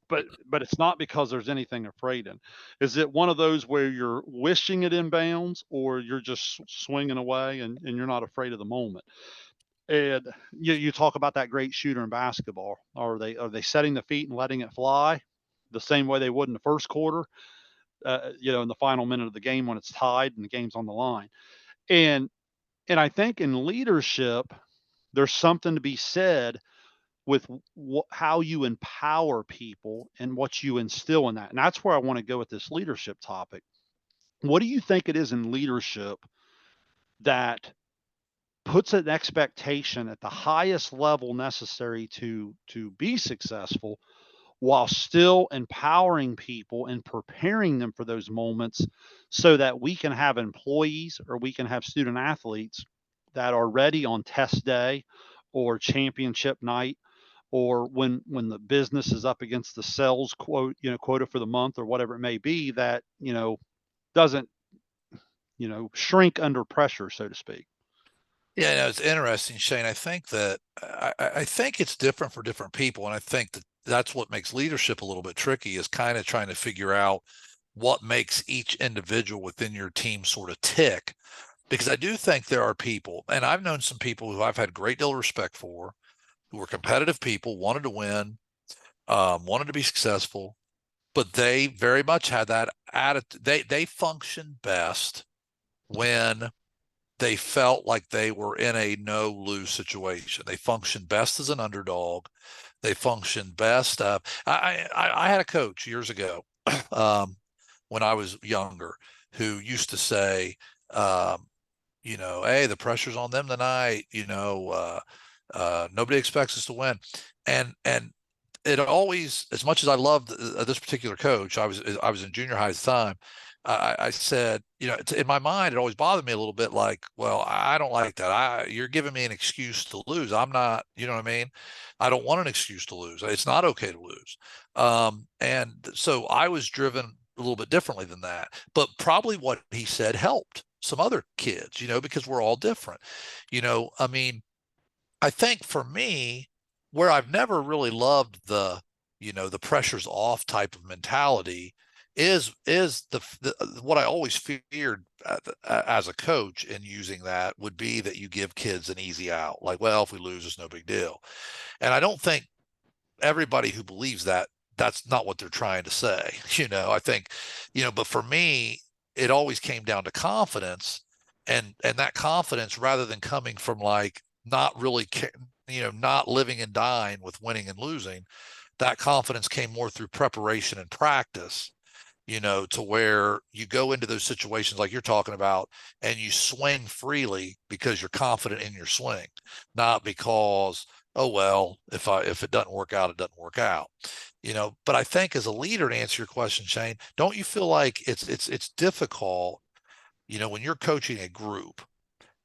but it's not because there's anything afraid in. Is it one of those where you're wishing it inbounds, or you're just swinging away and you're not afraid of the moment? And you talk about that great shooter in basketball. Are they setting the feet and letting it fly the same way they would in the first quarter? In the final minute of the game when it's tied and the game's on the line. And and I think in leadership, there's something to be said with how you empower people and what you instill in that. And that's where I want to go with this leadership topic. What do you think it is in leadership that puts an expectation at the highest level necessary to be successful while still empowering people and preparing them for those moments so that we can have employees or we can have student athletes that are ready on test day or championship night, or when the business is up against the sales quota for the month or whatever it may be, that doesn't shrink under pressure, so to speak. Yeah, no, it's interesting, Shayne. I think that I think it's different for different people, and I think that that's what makes leadership a little bit tricky is kind of trying to figure out what makes each individual within your team sort of tick. Because I do think there are people, and I've known some people who I've had a great deal of respect for, who were competitive people, wanted to win, wanted to be successful, but they very much had that attitude. They functioned best when they felt like they were in a no lose situation. They functioned best as an underdog. They functioned best. I had a coach years ago um, when I was younger who used to say, um, hey, the pressure's on them tonight. Nobody expects us to win, and it always, as much as I loved this particular coach, I was in junior high at the time. I said, in my mind, it always bothered me a little bit. Like, well, I don't like that. You're giving me an excuse to lose. I'm not, you know what I mean? I don't want an excuse to lose. It's not okay to lose. And so I was driven a little bit differently than that. But probably what he said helped some other kids, because we're all different. I mean, I think for me, where I've never really loved the pressure's off type of mentality is the what I always feared as a coach in using that would be that you give kids an easy out. Like, well, if we lose, it's no big deal. And I don't think everybody who believes that, that's not what they're trying to say. I think, but for me, it always came down to confidence, and that confidence, rather than coming from like not really not living and dying with winning and losing, that confidence came more through preparation and practice, to where you go into those situations like you're talking about and you swing freely because you're confident in your swing, not because, oh well, if it doesn't work out, it doesn't work out. But I think as a leader, to answer your question, Shayne, don't you feel like it's difficult, when you're coaching a group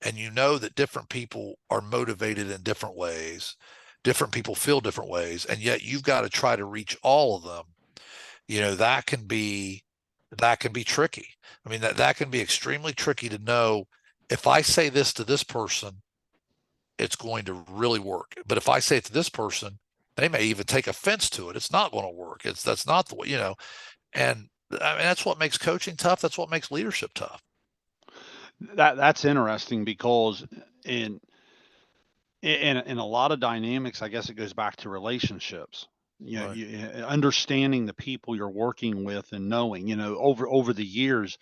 and you know that different people are motivated in different ways, different people feel different ways, and yet you've got to try to reach all of them. That can be tricky. I mean, that can be extremely tricky to know, if I say this to this person, it's going to really work. But if I say it to this person, they may even take offense to it. It's not going to work. That's not the way, and I mean, that's what makes coaching tough. That's what makes leadership tough. That's interesting because in in a lot of dynamics, I guess it goes back to relationships. Right. Understanding the people you're working with and knowing, over the years,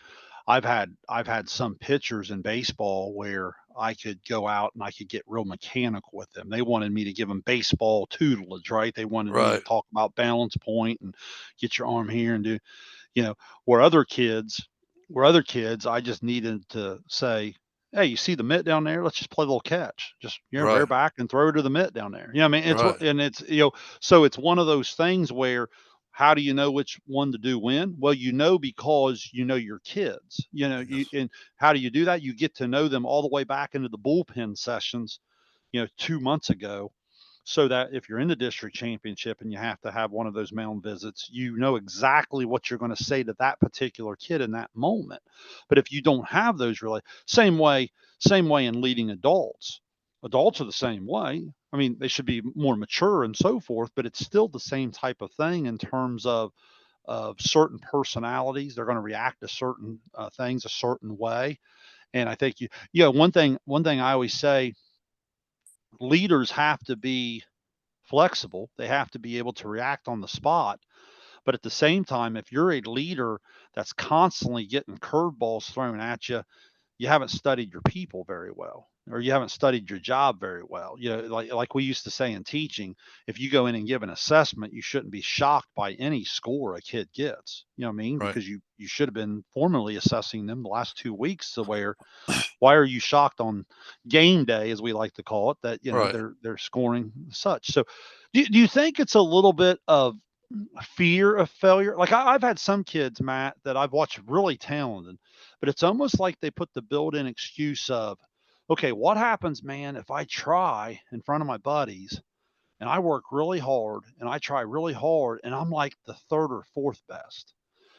I've had some pitchers in baseball where I could go out and I could get real mechanical with them. They wanted me to give them baseball tutelage, right? They wanted me to Right. talk about balance point and get your arm here and do, you know, where other kids, I just needed to say, hey, you see the mitt down there? Let's just play a little catch. Just, rear Right. back and throw to the mitt down there. I mean, Right. so it's one of those things where how do you know which one to do when? Well, because you know your kids. Yes. And how do you do that? You get to know them all the way back into the bullpen sessions, 2 months ago, so that if you're in the district championship and you have to have one of those mound visits, you know exactly what you're going to say to that particular kid in that moment. But if you don't have those, really, same way in leading adults. Adults are the same way. I mean, they should be more mature and so forth, but it's still the same type of thing in terms of certain personalities. They're going to react to certain things a certain way. And I think one thing I always say, leaders have to be flexible. They have to be able to react on the spot. But at the same time, if you're a leader that's constantly getting curveballs thrown at you, you haven't studied your people very well, or you haven't studied your job very well. Like we used to say in teaching, if you go in and give an assessment, you shouldn't be shocked by any score a kid gets. You know what I mean? Right. Because you should have been formally assessing them the last 2 weeks, to where why are you shocked on game day, as we like to call it, that Right. they're scoring such? So do you think it's a little bit of fear of failure? Like I've had some kids, Matt, that I've watched really talented, but it's almost like they put the built-in excuse of, okay, what happens, man, if I try in front of my buddies and I work really hard and I try really hard and I'm like the third or fourth best?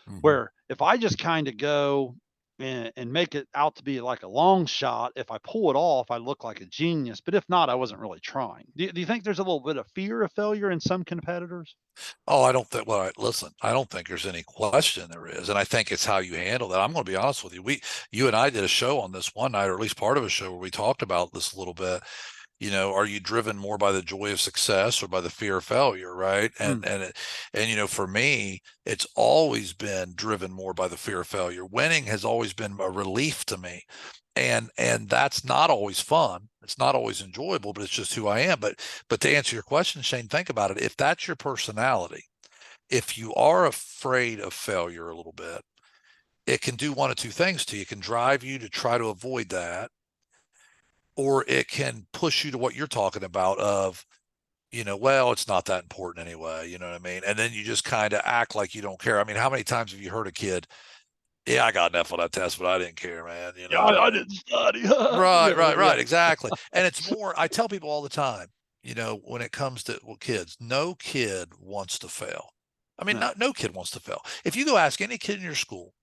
Hmm. Where if I just kind of go and make it out to be like a long shot, if I pull it off, I look like a genius. But if not, I wasn't really trying. Do you think there's a little bit of fear of failure in some competitors? Oh, I don't think, well, listen, I don't think there's any question there is. And I think it's how you handle that. I'm going to be honest with you. You and I did a show on this one night, or at least part of a show, where we talked about this a little bit. Are you driven more by the joy of success or by the fear of failure, right? Mm. And for me, it's always been driven more by the fear of failure. Winning has always been a relief to me. And that's not always fun. It's not always enjoyable, but it's just who I am. But to answer your question, Shayne, think about it. If that's your personality, if you are afraid of failure a little bit, it can do one of two things to you. It can drive you to try to avoid that, or it can push you to what you're talking about of, well, it's not that important anyway. You know what I mean? And then you just kind of act like you don't care. I mean, how many times have you heard a kid, yeah, I got an F on that test, but I didn't care, man. Yeah, I didn't study. Right, Yeah, right, yeah, right. Exactly. And it's more, I tell people all the time, when it comes to kids, no kid wants to fail. I mean, no. no kid wants to fail. If you go ask any kid in your school,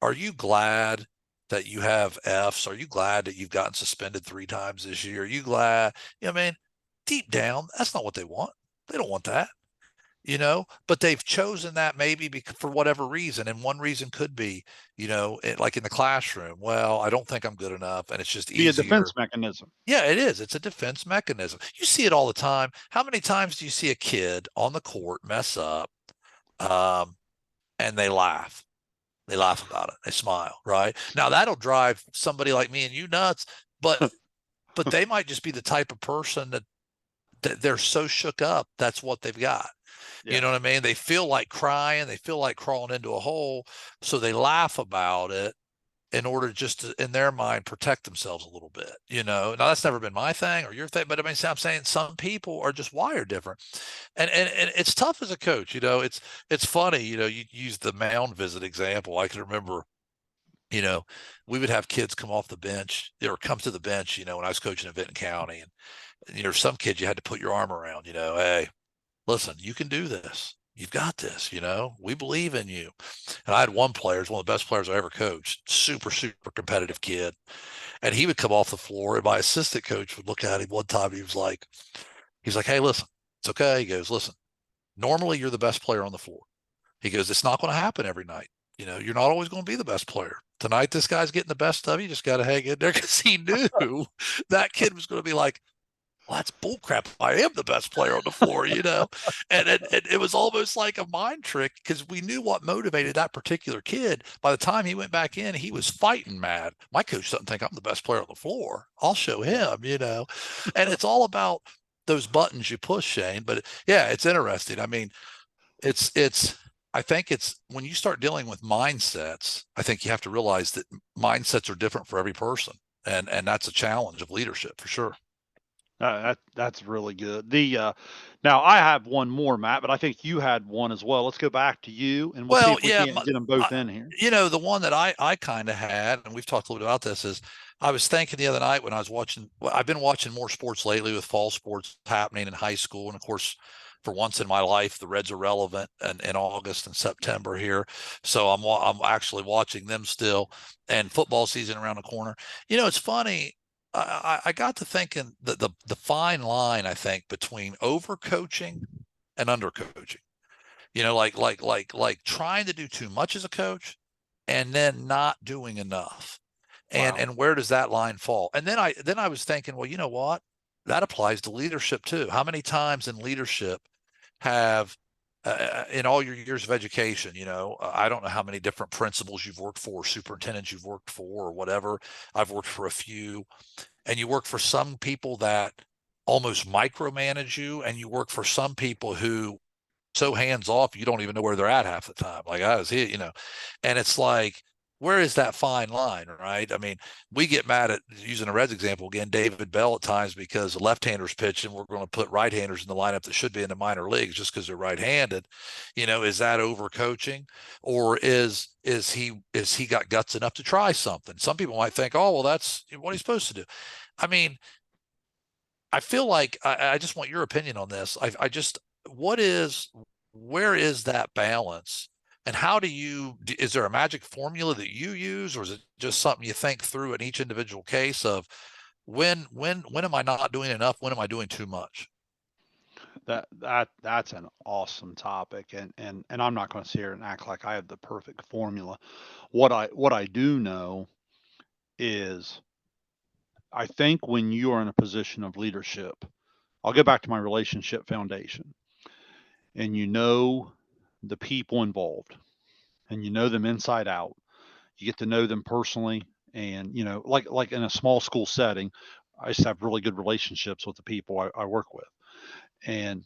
are you glad that you have Fs? Are you glad that you've gotten suspended 3 times this year? Are you glad? I mean, deep down, that's not what they want. They don't want that, but they've chosen that maybe because, for whatever reason. And one reason could be, like in the classroom, well, I don't think I'm good enough. And it's just Be a easier. defense mechanism. Yeah, it is. It's a defense mechanism. You see it all the time. How many times do you see a kid on the court mess up, um, and they laugh? They laugh about it. They smile, right? Now that'll drive somebody like me and you nuts, but they might just be the type of person that they're so shook up. That's what they've got. You Yeah. know what I mean? They feel like crying. They feel like crawling into a hole. So they laugh about it in order just to, in their mind, protect themselves a little bit. Now that's never been my thing or your thing, but I mean, I'm saying some people are just wired different, and it's tough as a coach. It's funny. You use the mound visit example. I can remember. You know, we would have kids come off the bench or come to the bench. When I was coaching in Benton County, and some kids you had to put your arm around. Hey, listen, you can do this. You've got this. We believe in you. And I had one player, one of the best players I ever coached, super, super competitive kid. And he would come off the floor, and my assistant coach would look at him one time. He's like, hey, listen, it's okay. He goes, listen, normally you're the best player on the floor. He goes, it's not going to happen every night. You're not always going to be the best player. Tonight, this guy's getting the best of you. You just got to hang in there, because he knew that kid was going to be like, well, that's bullcrap. I am the best player on the floor. And it was almost like a mind trick, because we knew what motivated that particular kid. By the time he went back in, he was fighting mad. My coach doesn't think I'm the best player on the floor. I'll show Yeah. him. And it's all about those buttons you push, Shayne. But yeah, it's interesting. I mean, it's I think it's when you start dealing with mindsets, I think you have to realize that mindsets are different for every person. And that's a challenge of leadership for sure. That's really good. Now I have one more, Matt, but I think you had one as well. Let's go back to you, and we'll see Well, if we yeah, can't get them both in here. the one that I kind of had, and we've talked a little bit about this, is I was thinking the other night when I was watching. Well, I've been watching more sports lately with fall sports happening in high school, and of course, for once in my life, the Reds are relevant in August and September here, so I'm actually watching them still, and football season around the corner. It's funny. I got to thinking that the fine line, I think, between overcoaching and undercoaching. Like trying to do too much as a coach and then not doing enough. And Wow. and where does that line fall? And then I was thinking, well, you know what? That applies to leadership too. How many times in leadership have in all your years of education, I don't know how many different principals you've worked for, superintendents you've worked for, or whatever. I've worked for a few, and you work for some people that almost micromanage you, and you work for some people who so hands off, you don't even know where they're at half the time. Like I was here. And it's like, where is that fine line, right? I mean, we get mad at, using a Reds example again, David Bell at times, because left-handers pitch, and we're going to put right-handers in the lineup that should be in the minor leagues just because they're right-handed. Is that overcoaching, or is he got guts enough to try something? Some people might think, oh, well, that's what he's supposed to do. I mean, I feel like I just want your opinion on this. I just, what is, where is that balance? And how is there a magic formula that you use, or is it just something you think through in each individual case of when am I not doing enough? When am I doing too much? That's an awesome topic, and I'm not going to sit here and act like I have the perfect formula. What I do know is I think when you are in a position of leadership, I'll go back to my relationship foundation, and you know the people involved, and you know them inside out. You get to know them personally, and like in a small school setting, I just have really good relationships with the people I work with, and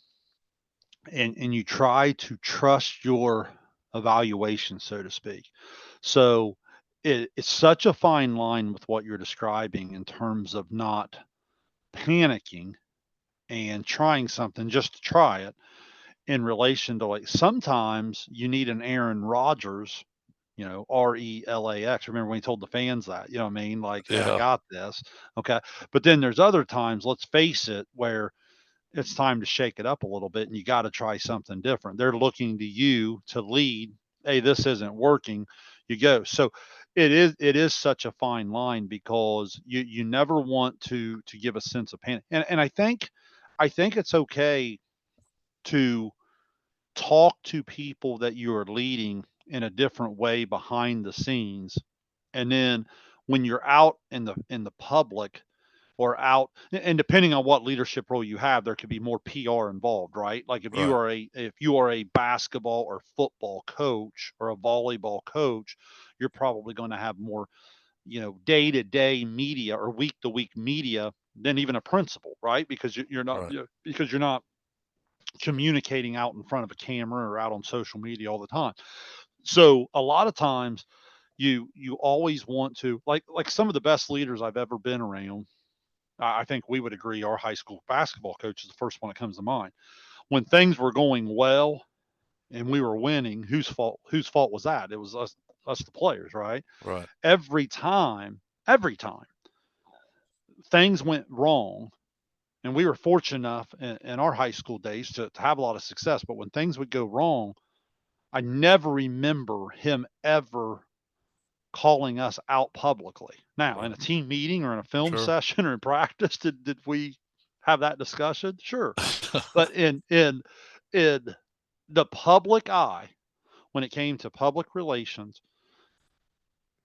and you try to trust your evaluation, so to speak. So it's such a fine line with what you're describing in terms of not panicking and trying something just to try it, in relation to, like, sometimes you need an Aaron Rodgers, RELAX. Remember when he told the fans that, you know what I mean? Like, hey, I Yeah. got this. Okay. But then there's other times, let's face it, where it's time to shake it up a little bit and you got to try something different. They're looking to you to lead. Hey, this isn't working. You go. So it is such a fine line, because you never want to give a sense of panic. And I think it's okay to talk to people that you are leading in a different way behind the scenes. And then when you're out in the public, or out, and depending on what leadership role you have, there could be more PR involved, right? Like Right. if you are a basketball or football coach or a volleyball coach, you're probably going to have more, day to day media or week to week media than even a principal, right? Because you're not, Right. because you're not communicating out in front of a camera or out on social media all the time. So a lot of times you always want to, like some of the best leaders I've ever been around. I think we would agree our high school basketball coach is the first one that comes to mind. When things were going well and we were winning, whose fault was that? It was us the players, right? Right. Every time things went wrong, and we were fortunate enough in our high school days to have a lot of success, but when things would go wrong, I never remember him ever calling us out publicly. Now, in Right. a team meeting or in a film Sure. session or in practice, did we have that discussion? Sure. But in the public eye, when it came to public relations,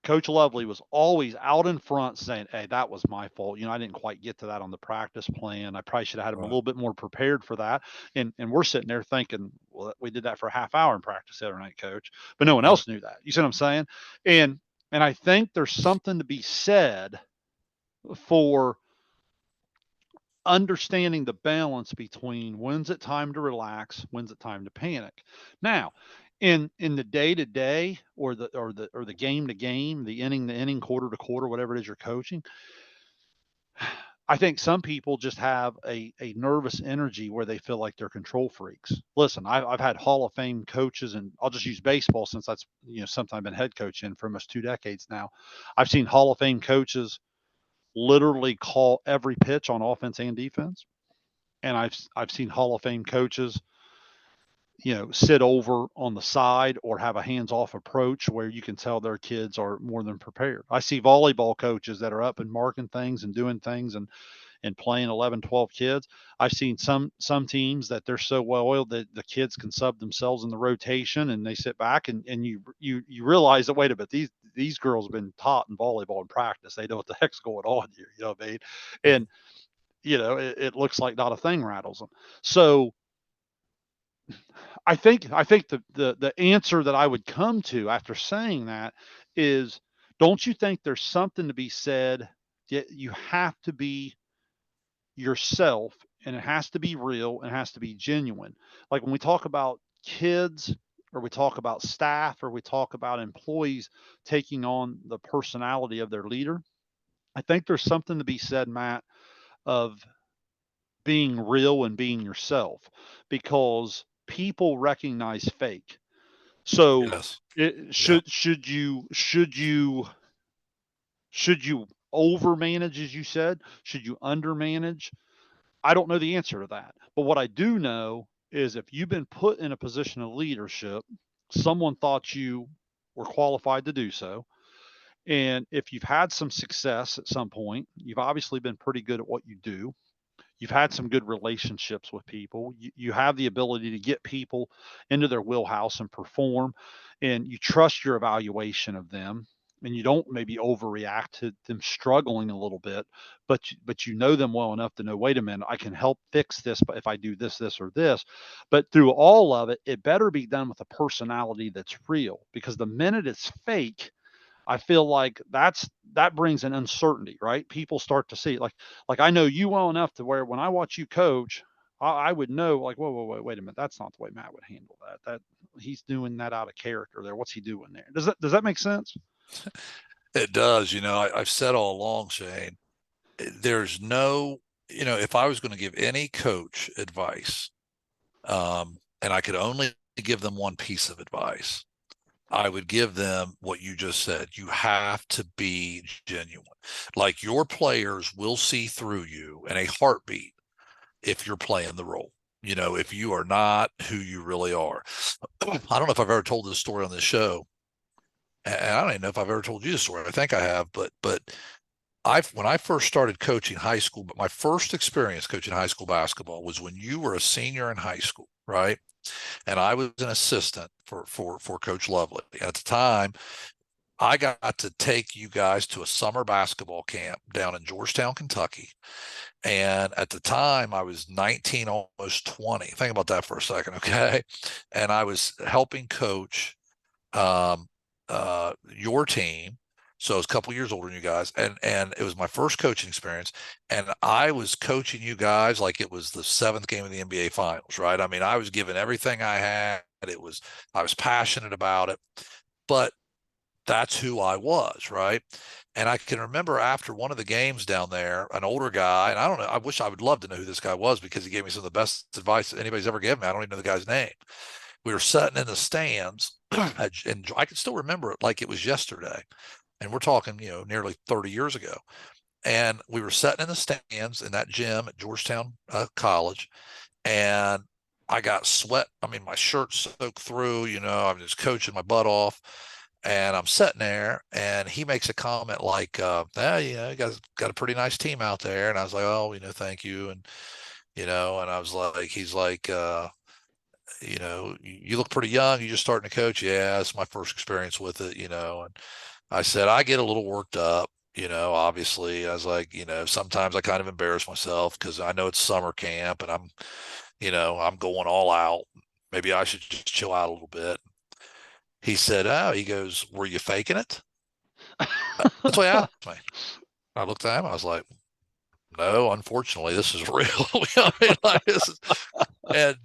Coach Lovely was always out in front saying, "Hey, that was my fault. I didn't quite get to that on the practice plan. I probably should have had him a Right. little bit more prepared for that." And we're sitting there thinking, "Well, we did that for a half hour in practice the other night, Coach." But no one Right. else knew that. You see what I'm saying? And I think there's something to be said for understanding the balance between when's it time to relax, when's it time to panic. Now, in the day to day, or the game to game, the inning to inning, quarter to quarter, whatever it is you're coaching, I think some people just have a nervous energy where they feel like they're control freaks. Listen, I've had Hall of Fame coaches, and I'll just use baseball since that's something I've been head coach in for almost 2 decades now. I've seen Hall of Fame coaches literally call every pitch on offense and defense, and I've seen Hall of Fame coaches, sit over on the side or have a hands-off approach where you can tell their kids are more than prepared. I see volleyball coaches that are up and marking things and doing things and playing 11, 12 kids. I've seen some teams that they're so well oiled that the kids can sub themselves in the rotation, and they sit back, and you realize that, wait a minute, these girls have been taught in volleyball in practice. They know what the heck's going on here. You know what I mean? Right. And it looks like not a thing rattles them. So I think the answer that I would come to after saying that is, don't you think there's something to be said that you have to be yourself, and it has to be real, and it has to be genuine. Like when we talk about kids, or we talk about staff, or we talk about employees taking on the personality of their leader, I think there's something to be said, Matt, of being real and being yourself, because people recognize fake. So Yes. it Yeah. should you over manage, as you said? Should you under manage? I don't know the answer to that. But what I do know is, if you've been put in a position of leadership, someone thought you were qualified to do so. And if you've had some success at some point, you've obviously been pretty good at what you do. You've had some good relationships with people. You have the ability to get people into their wheelhouse and perform, and you trust your evaluation of them. and you don't maybe overreact to them struggling a little bit, but you know them well enough to know, wait a minute, I can help fix this, but if I do this, this, or this. But through all of it, it better be done with a personality that's real, because the minute it's fake, I feel like that brings an uncertainty, right? People start to see, like I know you well enough to where when I watch you coach, I would know, like, whoa, wait a minute, that's not the way Matt would handle that. That he's doing that out of character there. What's he doing there? Does that make sense? It does. I've said all along, Shane, there's no, if I was going to give any coach advice, and I could only give them one piece of advice, I would give them what you just said. You have to be genuine. Like, your players will see through you in a heartbeat if you're playing the role. If you are not who you really are. I don't know if I've ever told this story on this show, and I don't even know if I've ever told you the story. I think I have, but when I first started coaching high school, but my first experience coaching high school basketball was when you were a senior in high school, right? And I was an assistant for Coach Lovely. At the time, I got to take you guys to a summer basketball camp down in Georgetown, Kentucky. And at the time, I was 19, almost 20. Think about that for a second, okay? And I was helping coach um, your team. So I was a couple years older than you guys, and it was my first coaching experience. And I was coaching you guys like it was the seventh game of the NBA Finals, right? I mean, I was giving everything I had. I was passionate about it, but that's who I was, right? And I can remember after one of the games down there, an older guy, and I don't know, I would love to know who this guy was because he gave me some of the best advice anybody's ever given me. I don't even know the guy's name. We were sitting in the stands, and I can still remember it like it was yesterday. And we're talking, nearly 30 years ago. And we were sitting in the stands in that gym at Georgetown College, and I got sweat. I mean, my shirt soaked through, I'm just coaching my butt off. And I'm sitting there, and he makes a comment like, you guys got a pretty nice team out there. And I was like, oh, thank you. And I was like, he's like, you look pretty young. You just starting to coach. Yeah, it's my first experience with it, And I said, I get a little worked up, obviously. I was like, sometimes I kind of embarrass myself because I know it's summer camp and I'm going all out. Maybe I should just chill out a little bit. He said, oh, he goes, were you faking it? That's what he asked me. I looked at him. I was like, no, unfortunately, this is real. I mean, like, and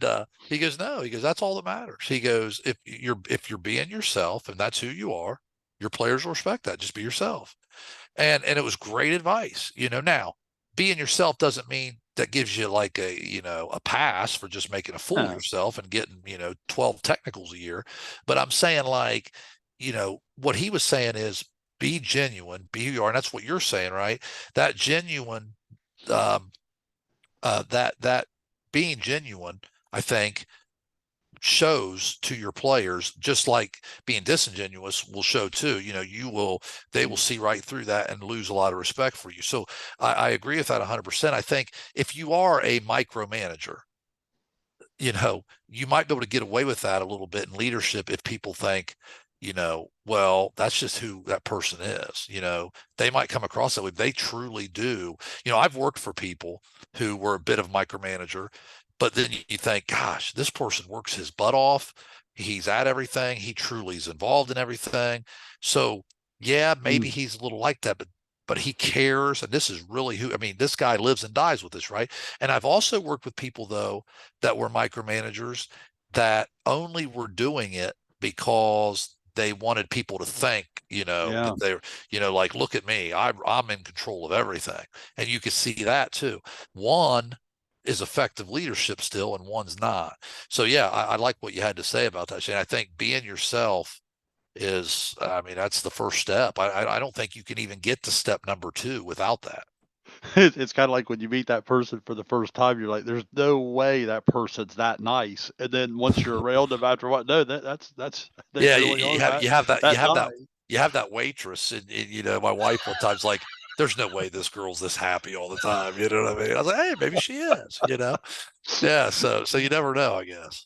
he goes, no, he goes, that's all that matters. He goes, if you're being yourself and that's who you are, your players will respect that. Just be yourself. And it was great advice. Now, being yourself doesn't mean that gives you like a pass for just making a fool of No. yourself and getting 12 technicals a year. But I'm saying, like, what he was saying is be genuine, be who you are. And that's what you're saying, right? That genuine, um, that being genuine, I think, shows to your players, just like being disingenuous will show too. They will see right through that and lose a lot of respect for you. So I agree with that 100%. I think if you are a micromanager, you might be able to get away with that a little bit in leadership if people think, well, that's just who that person is. They might come across that way. They truly do. I've worked for people who were a bit of micromanager, but then you think, gosh, this person works his butt off. He's at everything. He truly is involved in everything. So yeah, maybe Mm, he's a little like that, but he cares. And this is really who, I mean, this guy lives and dies with this, right? And I've also worked with people though that were micromanagers that only were doing it because they wanted people to think, yeah. that they're, like, look at me, I'm in control of everything. And you can see that too. One is effective leadership still, and one's not. So yeah, I like what you had to say about that, Shane. I think being yourself is, I mean, that's the first step. I don't think you can even get to step number two without that. It's kind of like when you meet that person for the first time, you're like, there's no way that person's that nice. And then once you're around them after what, no, that's they Yeah, really are that you have that that nice. waitress, and my wife one time's like, "There's no way this girl's this happy all the time." You know what I mean? I was like, "Hey, maybe she is." Yeah. So you never know, I guess.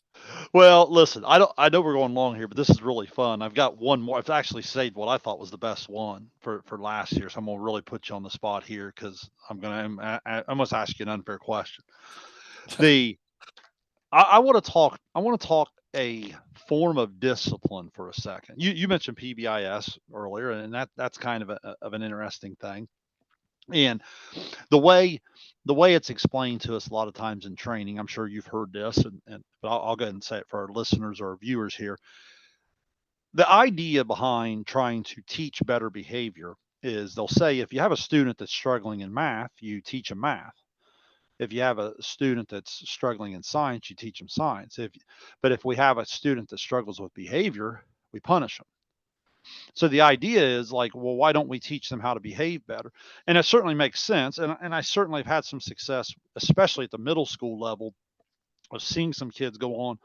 Well, listen, I know we're going long here, but this is really fun. I've got one more. I've actually saved what I thought was the best one for last year, so I'm gonna really put you on the spot here because I almost ask you an unfair question. The I want to talk. I want to talk a form of discipline for a second. You mentioned PBIS earlier, and that's kind of an interesting thing. And the way the way it's explained to us a lot of times in training, I'm sure you've heard this, and but I'll go ahead and say it for our listeners or our viewers here. The idea behind trying to teach better behavior is they'll say if you have a student that's struggling in math, you teach them math. If you have a student that's struggling in science, you teach them science. But if we have a student that struggles with behavior, we punish them. So the idea is like, well, why don't we teach them how to behave better? And it certainly makes sense. And I certainly have had some success, especially at the middle school level, of seeing some kids go on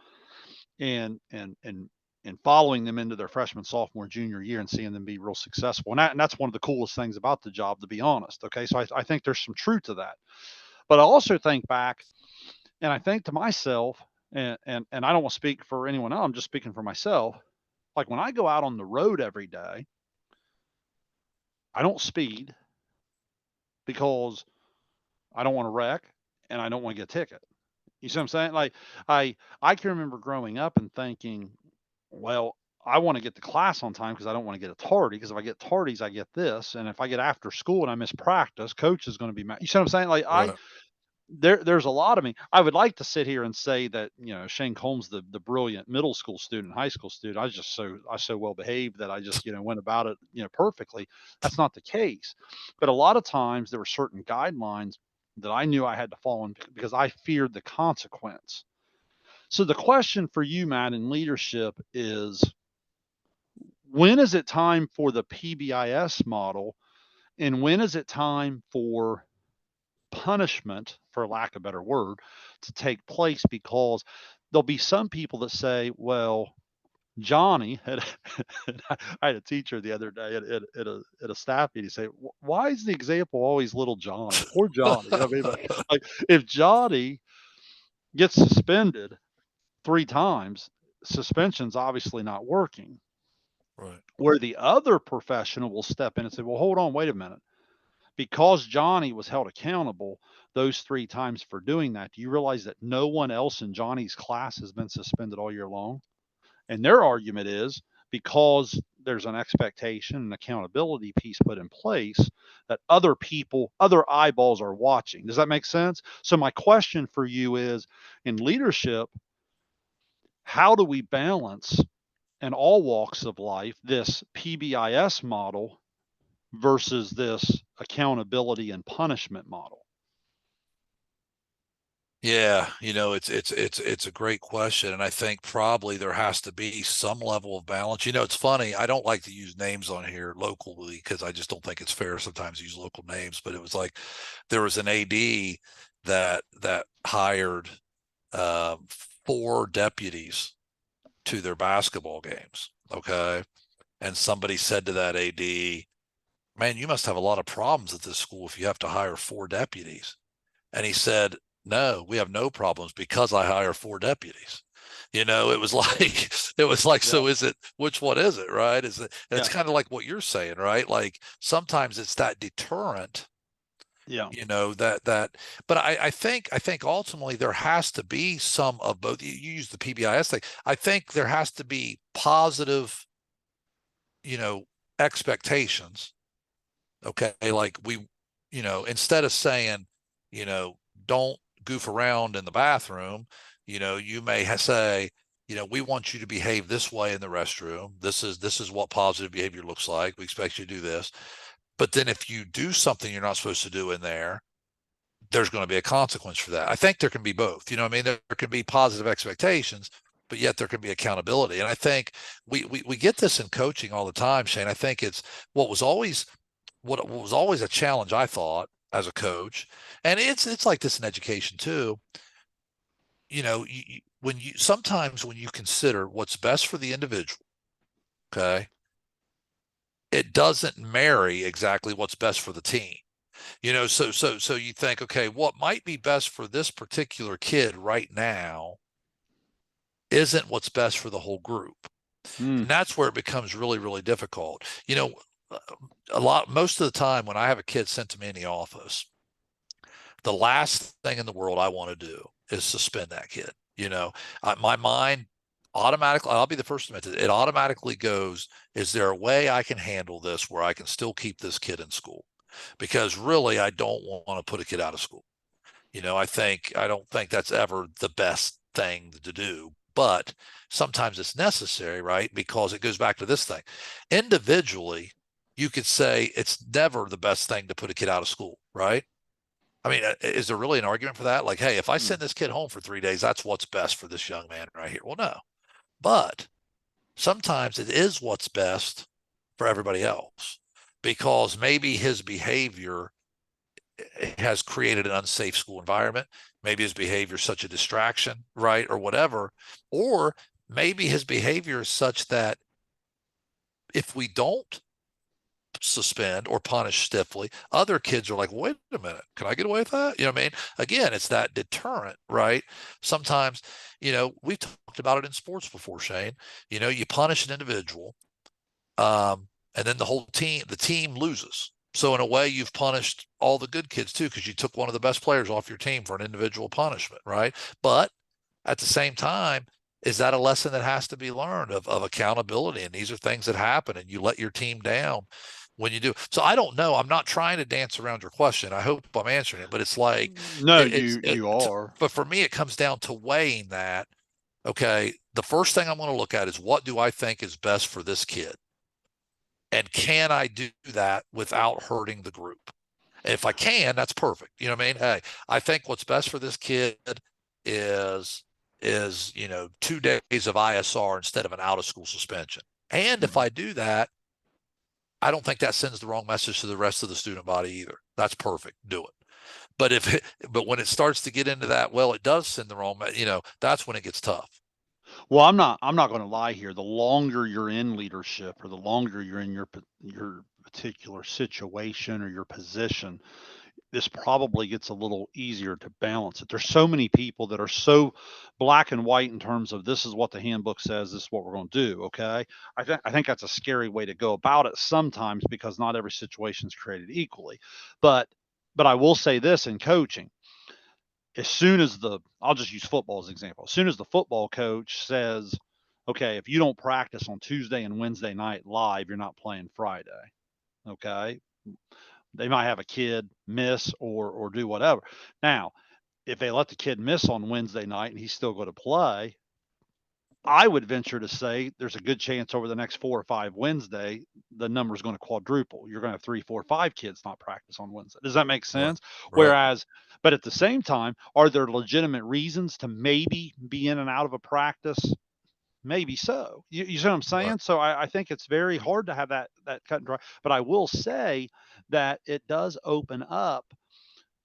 and and and and following them into their freshman, sophomore, junior year and seeing them be real successful. And that's one of the coolest things about the job, to be honest. Okay. So I think there's some truth to that. But I also think back and I think to myself, and I don't want to speak for anyone else, I'm just speaking for myself. Like when I go out on the road every day, I don't speed because I don't want to wreck and I don't want to get a ticket. You see what I'm saying? Like I can remember growing up and thinking, well, I want to get to class on time because I don't want to get a tardy. Because if I get tardies, I get this, and if I get after school and I miss practice, coach is going to be mad. You see what I'm saying? Like Right. there's a lot of me. I would like to sit here and say that Shane Combs, the brilliant middle school student, high school student, I was so well behaved that I just went about it perfectly. That's not the case. But a lot of times there were certain guidelines that I knew I had to follow in because I feared the consequence. So the question for you, Matt, in leadership is when is it time for the PBIS model and when is it time for punishment, for lack of a better word, to take place? Because there'll be some people that say, well, Johnny had, I had a teacher the other day at a staff meeting say, why is the example always little Johnny? Poor Johnny. You know what I mean? Like if Johnny gets suspended 3 times, suspension's obviously not working. Right. Where the other professional will step in and say, well, hold on, wait a minute. Because Johnny was held accountable those 3 times for doing that, do you realize that no one else in Johnny's class has been suspended all year long? And their argument is because there's an expectation and accountability piece put in place that other people, other eyeballs are watching. Does that make sense? So, my question for you is in leadership, how do we balance in all walks of life this PBIS model versus this accountability and punishment model? Yeah, it's a great question, and I think probably there has to be some level of balance. It's funny. I don't like to use names on here locally because I just don't think it's fair sometimes to use local names. But it was like there was an AD that hired uh, 4 deputies to their basketball games. Okay, and somebody said to that AD, "Man, you must have a lot of problems at this school if you have to hire 4 deputies." And he said, "No, we have no problems because I hire 4 deputies." It was like Yeah, so is it, which one is it, right? Is it, it's yeah, kind of like what you're saying, right? Like sometimes it's that deterrent, yeah, that, but I think ultimately there has to be some of both. You use the PBIS thing. I think there has to be positive, you know, expectations. Okay. Like instead of saying, you know, don't goof around in the bathroom, you may say, we want you to behave this way in the restroom. This is what positive behavior looks like. We expect you to do this. But then if you do something you're not supposed to do in there, there's going to be a consequence for that. I think there can be both. I mean, there can be positive expectations, but yet there can be accountability. And I think we get this in coaching all the time, Shane. I think it's what was always what was always a challenge, I thought, as a coach, and it's like this in education too. When you sometimes when you consider what's best for the individual, okay, it doesn't marry exactly what's best for the team. So you think, okay, what might be best for this particular kid right now isn't what's best for the whole group. Mm, And that's where it becomes really, really difficult. Most of the time when I have a kid sent to me in the office, the last thing in the world I want to do is suspend that kid. My mind automatically, I'll be the first to admit it automatically goes, is there a way I can handle this where I can still keep this kid in school? Because really, I don't want to put a kid out of school. I don't think that's ever the best thing to do, but sometimes it's necessary, right? Because it goes back to this thing. Individually, you could say it's never the best thing to put a kid out of school, right? I mean, is there really an argument for that? Like, hey, if I mm. send this kid home for 3 days, that's what's best for this young man right here. Well, no, but sometimes it is what's best for everybody else because maybe his behavior has created an unsafe school environment. Maybe his behavior is such a distraction, right? Or whatever. Or maybe his behavior is such that if we don't suspend or punish stiffly, other kids are like, wait a minute, can I get away with that? You know what I mean? Again, it's that deterrent, right? Sometimes, we've talked about it in sports before, Shayne. You punish an individual, and then the team loses. So in a way, you've punished all the good kids too, because you took one of the best players off your team for an individual punishment, right? But at the same time, is that a lesson that has to be learned of accountability? And these are things that happen, and you let your team down when you do. So I don't know. I'm not trying to dance around your question. I hope I'm answering it, but it's like No, you it's. are. But for me, it comes down to weighing that. Okay, the first thing I'm going to look at is what do I think is best for this kid, and can I do that without hurting the group? And if I can, that's perfect. You know what I mean? Hey, I think what's best for this kid is is 2 days of ISR instead of an out of school suspension. And if Mhm. I do that, I don't think that sends the wrong message to the rest of the student body either. That's perfect. Do it. But when it starts to get into that, well, it does send the wrong, that's when it gets tough. Well, I'm not going to lie here. The longer you're in leadership, or the longer you're in your particular situation or your position, this probably gets a little easier to balance it. There's so many people that are so black and white in terms of this is what the handbook says, this is what we're going to do. Okay, I think that's a scary way to go about it sometimes because not every situation is created equally. But but I will say this in coaching, as soon as the I'll just use football as an example. As soon as the football coach says, okay, if you don't practice on Tuesday and Wednesday night live, you're not playing Friday. Okay. They might have a kid miss or do whatever. Now, if they let the kid miss on Wednesday night and he's still going to play, I would venture to say there's a good chance over the next 4 or 5 Wednesday, the number is going to quadruple. You're going to have 3, 4, 5 kids not practice on Wednesday. Does that make Right. sense? Right. Whereas, but at the same time, are there legitimate reasons to maybe be in and out of a practice? Maybe so. You see what I'm Right. saying? So I think it's very hard to have that cut and dry. But I will say that it does open up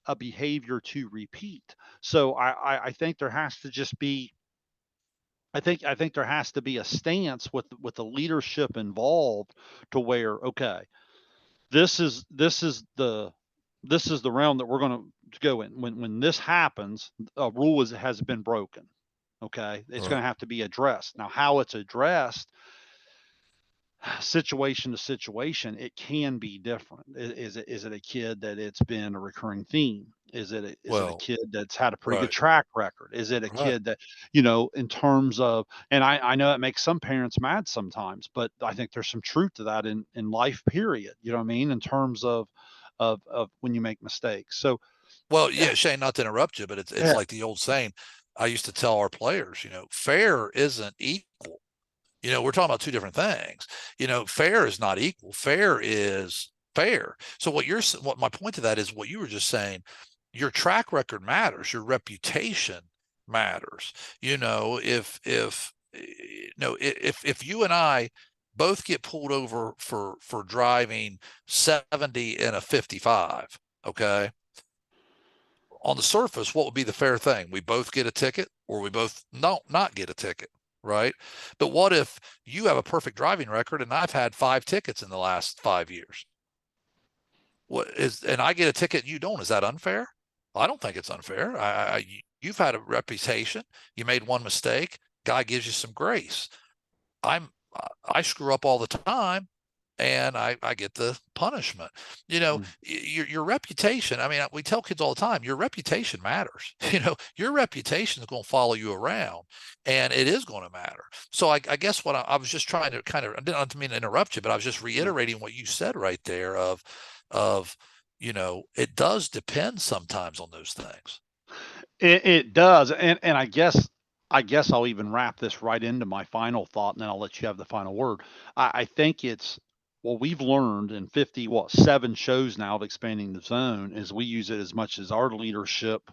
a behavior to repeat. So I think there has to just be I think there has to be a stance with the leadership involved to where okay, this is the realm that we're going to go in. When this happens, a rule has been broken. Okay, it's Right. going to have to be addressed. Now, how it's addressed situation to situation, it can be different. Is it a kid that it's been a recurring theme? Is it a Well, kid that's had a pretty good right. track record? Is it a Right. kid that, in terms of, and I know it makes some parents mad sometimes, but I think there's some truth to that in life, period. You know what I mean? In terms of when you make mistakes. So Well, yeah, yeah, Shayne, not to interrupt you, but it's yeah. like the old saying I used to tell our players, fair isn't equal. We're talking about two different things. Fair is not equal. Fair is fair. So what my point to that is what you were just saying, your track record matters, your reputation matters. If you and I both get pulled over for driving 70 in a 55, okay? On the surface, what would be the fair thing? We both get a ticket, or we both not get a ticket, right? But what if you have a perfect driving record and I've had 5 tickets in the last 5 years? And I get a ticket and you don't? Is that unfair? Well, I don't think it's unfair. You've had a reputation. You made one mistake. guy gives you some grace. I screw up all the time, and I get the punishment. Mm. Your reputation. I mean, we tell kids all the time, your reputation matters. Your reputation is going to follow you around, and it is going to matter. So I guess what I was just trying to kind of, I didn't mean to interrupt you, but I was just reiterating what you said right there of it does depend sometimes on those things. It does, and I guess I'll even wrap this right into my final thought, and then I'll let you have the final word. I think it's what we've learned in 7 shows now of expanding the zone is we use it as much as our leadership,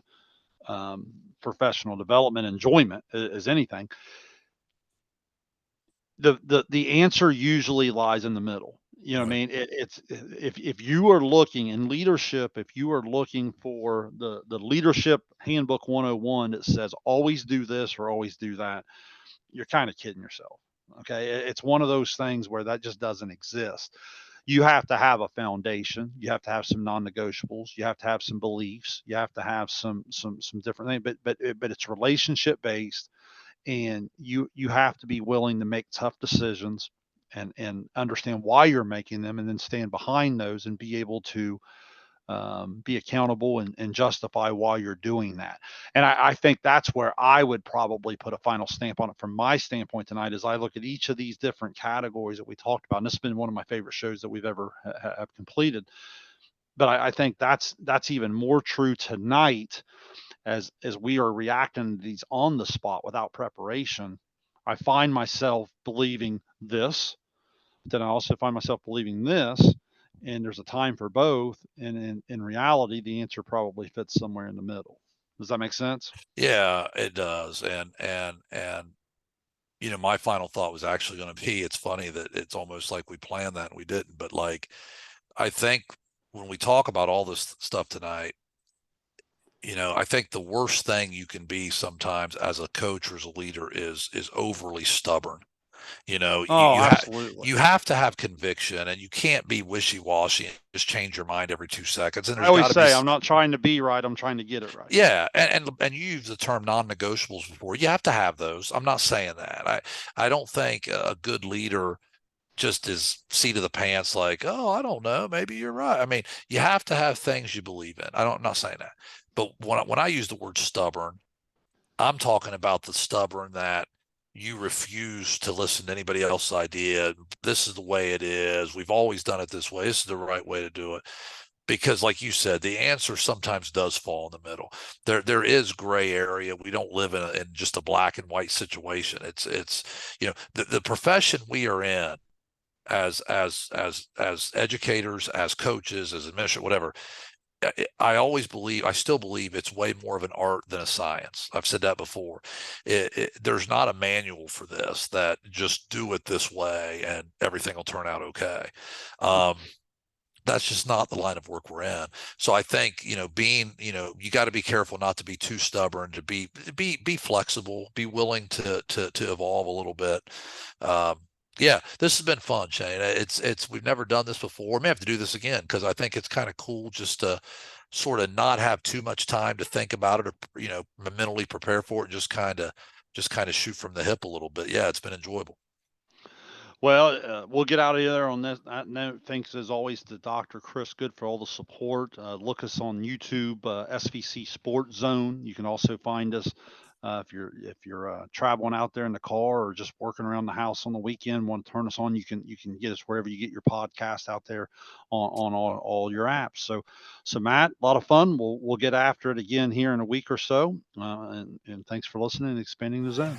professional development, enjoyment as anything. The answer usually lies in the middle. You know what I Right. mean? It's if you are looking in leadership, if you are looking for the leadership handbook 101 that says always do this or always do that, you're kind of kidding yourself. Okay, it's one of those things where that just doesn't exist. You have to have a foundation. You have to have some non-negotiables. You have to have some beliefs. You have to have some different things. But it's relationship based, and you have to be willing to make tough decisions and understand why you're making them, and then stand behind those and be able to be accountable and justify why you're doing that. And I think that's where I would probably put a final stamp on it from my standpoint tonight, as I look at each of these different categories that we talked about. And this has been one of my favorite shows that we've ever have completed. But I think that's even more true tonight, as we are reacting to these on the spot without preparation. I find myself believing this, but then I also find myself believing this, and there's a time for both. And in reality, the answer probably fits somewhere in the middle. Does that make sense? Yeah, it does. And my final thought was actually going to be, it's funny that it's almost like we planned that and we didn't, but like, I think when we talk about all this stuff tonight, I think the worst thing you can be sometimes as a coach or as a leader is overly stubborn. You know, you Oh, you have absolutely. you have to have conviction, and you can't be wishy-washy and just change your mind every 2 seconds. And I there's always got to be, say I'm not trying to be right. I'm trying to get it right. yeah, and you use the term non-negotiables before. You have to have those. I'm not saying that. I don't think a good leader just is seat of the pants, like, oh, I don't know, maybe you're right. I mean, you have to have things you believe in. I'm not saying that, but when I use the word stubborn, I'm talking about the stubborn that you refuse to listen to anybody else's idea. This is the way it is. We've always done it this way. This is the right way to do it. Because, like you said, the answer sometimes does fall in the middle. There is gray area. We don't live in just a black and white situation. It's the profession we are in, as educators, as coaches, as administrators, whatever. I still believe it's way more of an art than a science. I've said that before. There's not a manual for this that just do it this way and everything will turn out okay. Um, that's just not the line of work we're in. So I think, you got to be careful not to be too stubborn, to be flexible, be willing to evolve a little bit. Um, yeah, this has been fun, Shayne. We've never done this before. We may have to do this again because I think it's kind of cool just to sort of not have too much time to think about it, or mentally prepare for it, and just kind of shoot from the hip a little bit. Yeah, it's been enjoyable. Well, we'll get out of there on that note. Thanks as always to Dr. Chris Good for all the support. Look us on YouTube, SVC Sports Zone. You can also find us if you're traveling out there in the car or just working around the house on the weekend. Want to turn us on? You can get us wherever you get your podcast out there on all your apps. So Matt, a lot of fun. We'll get after it again here in a week or so. And thanks for listening and expanding the zone.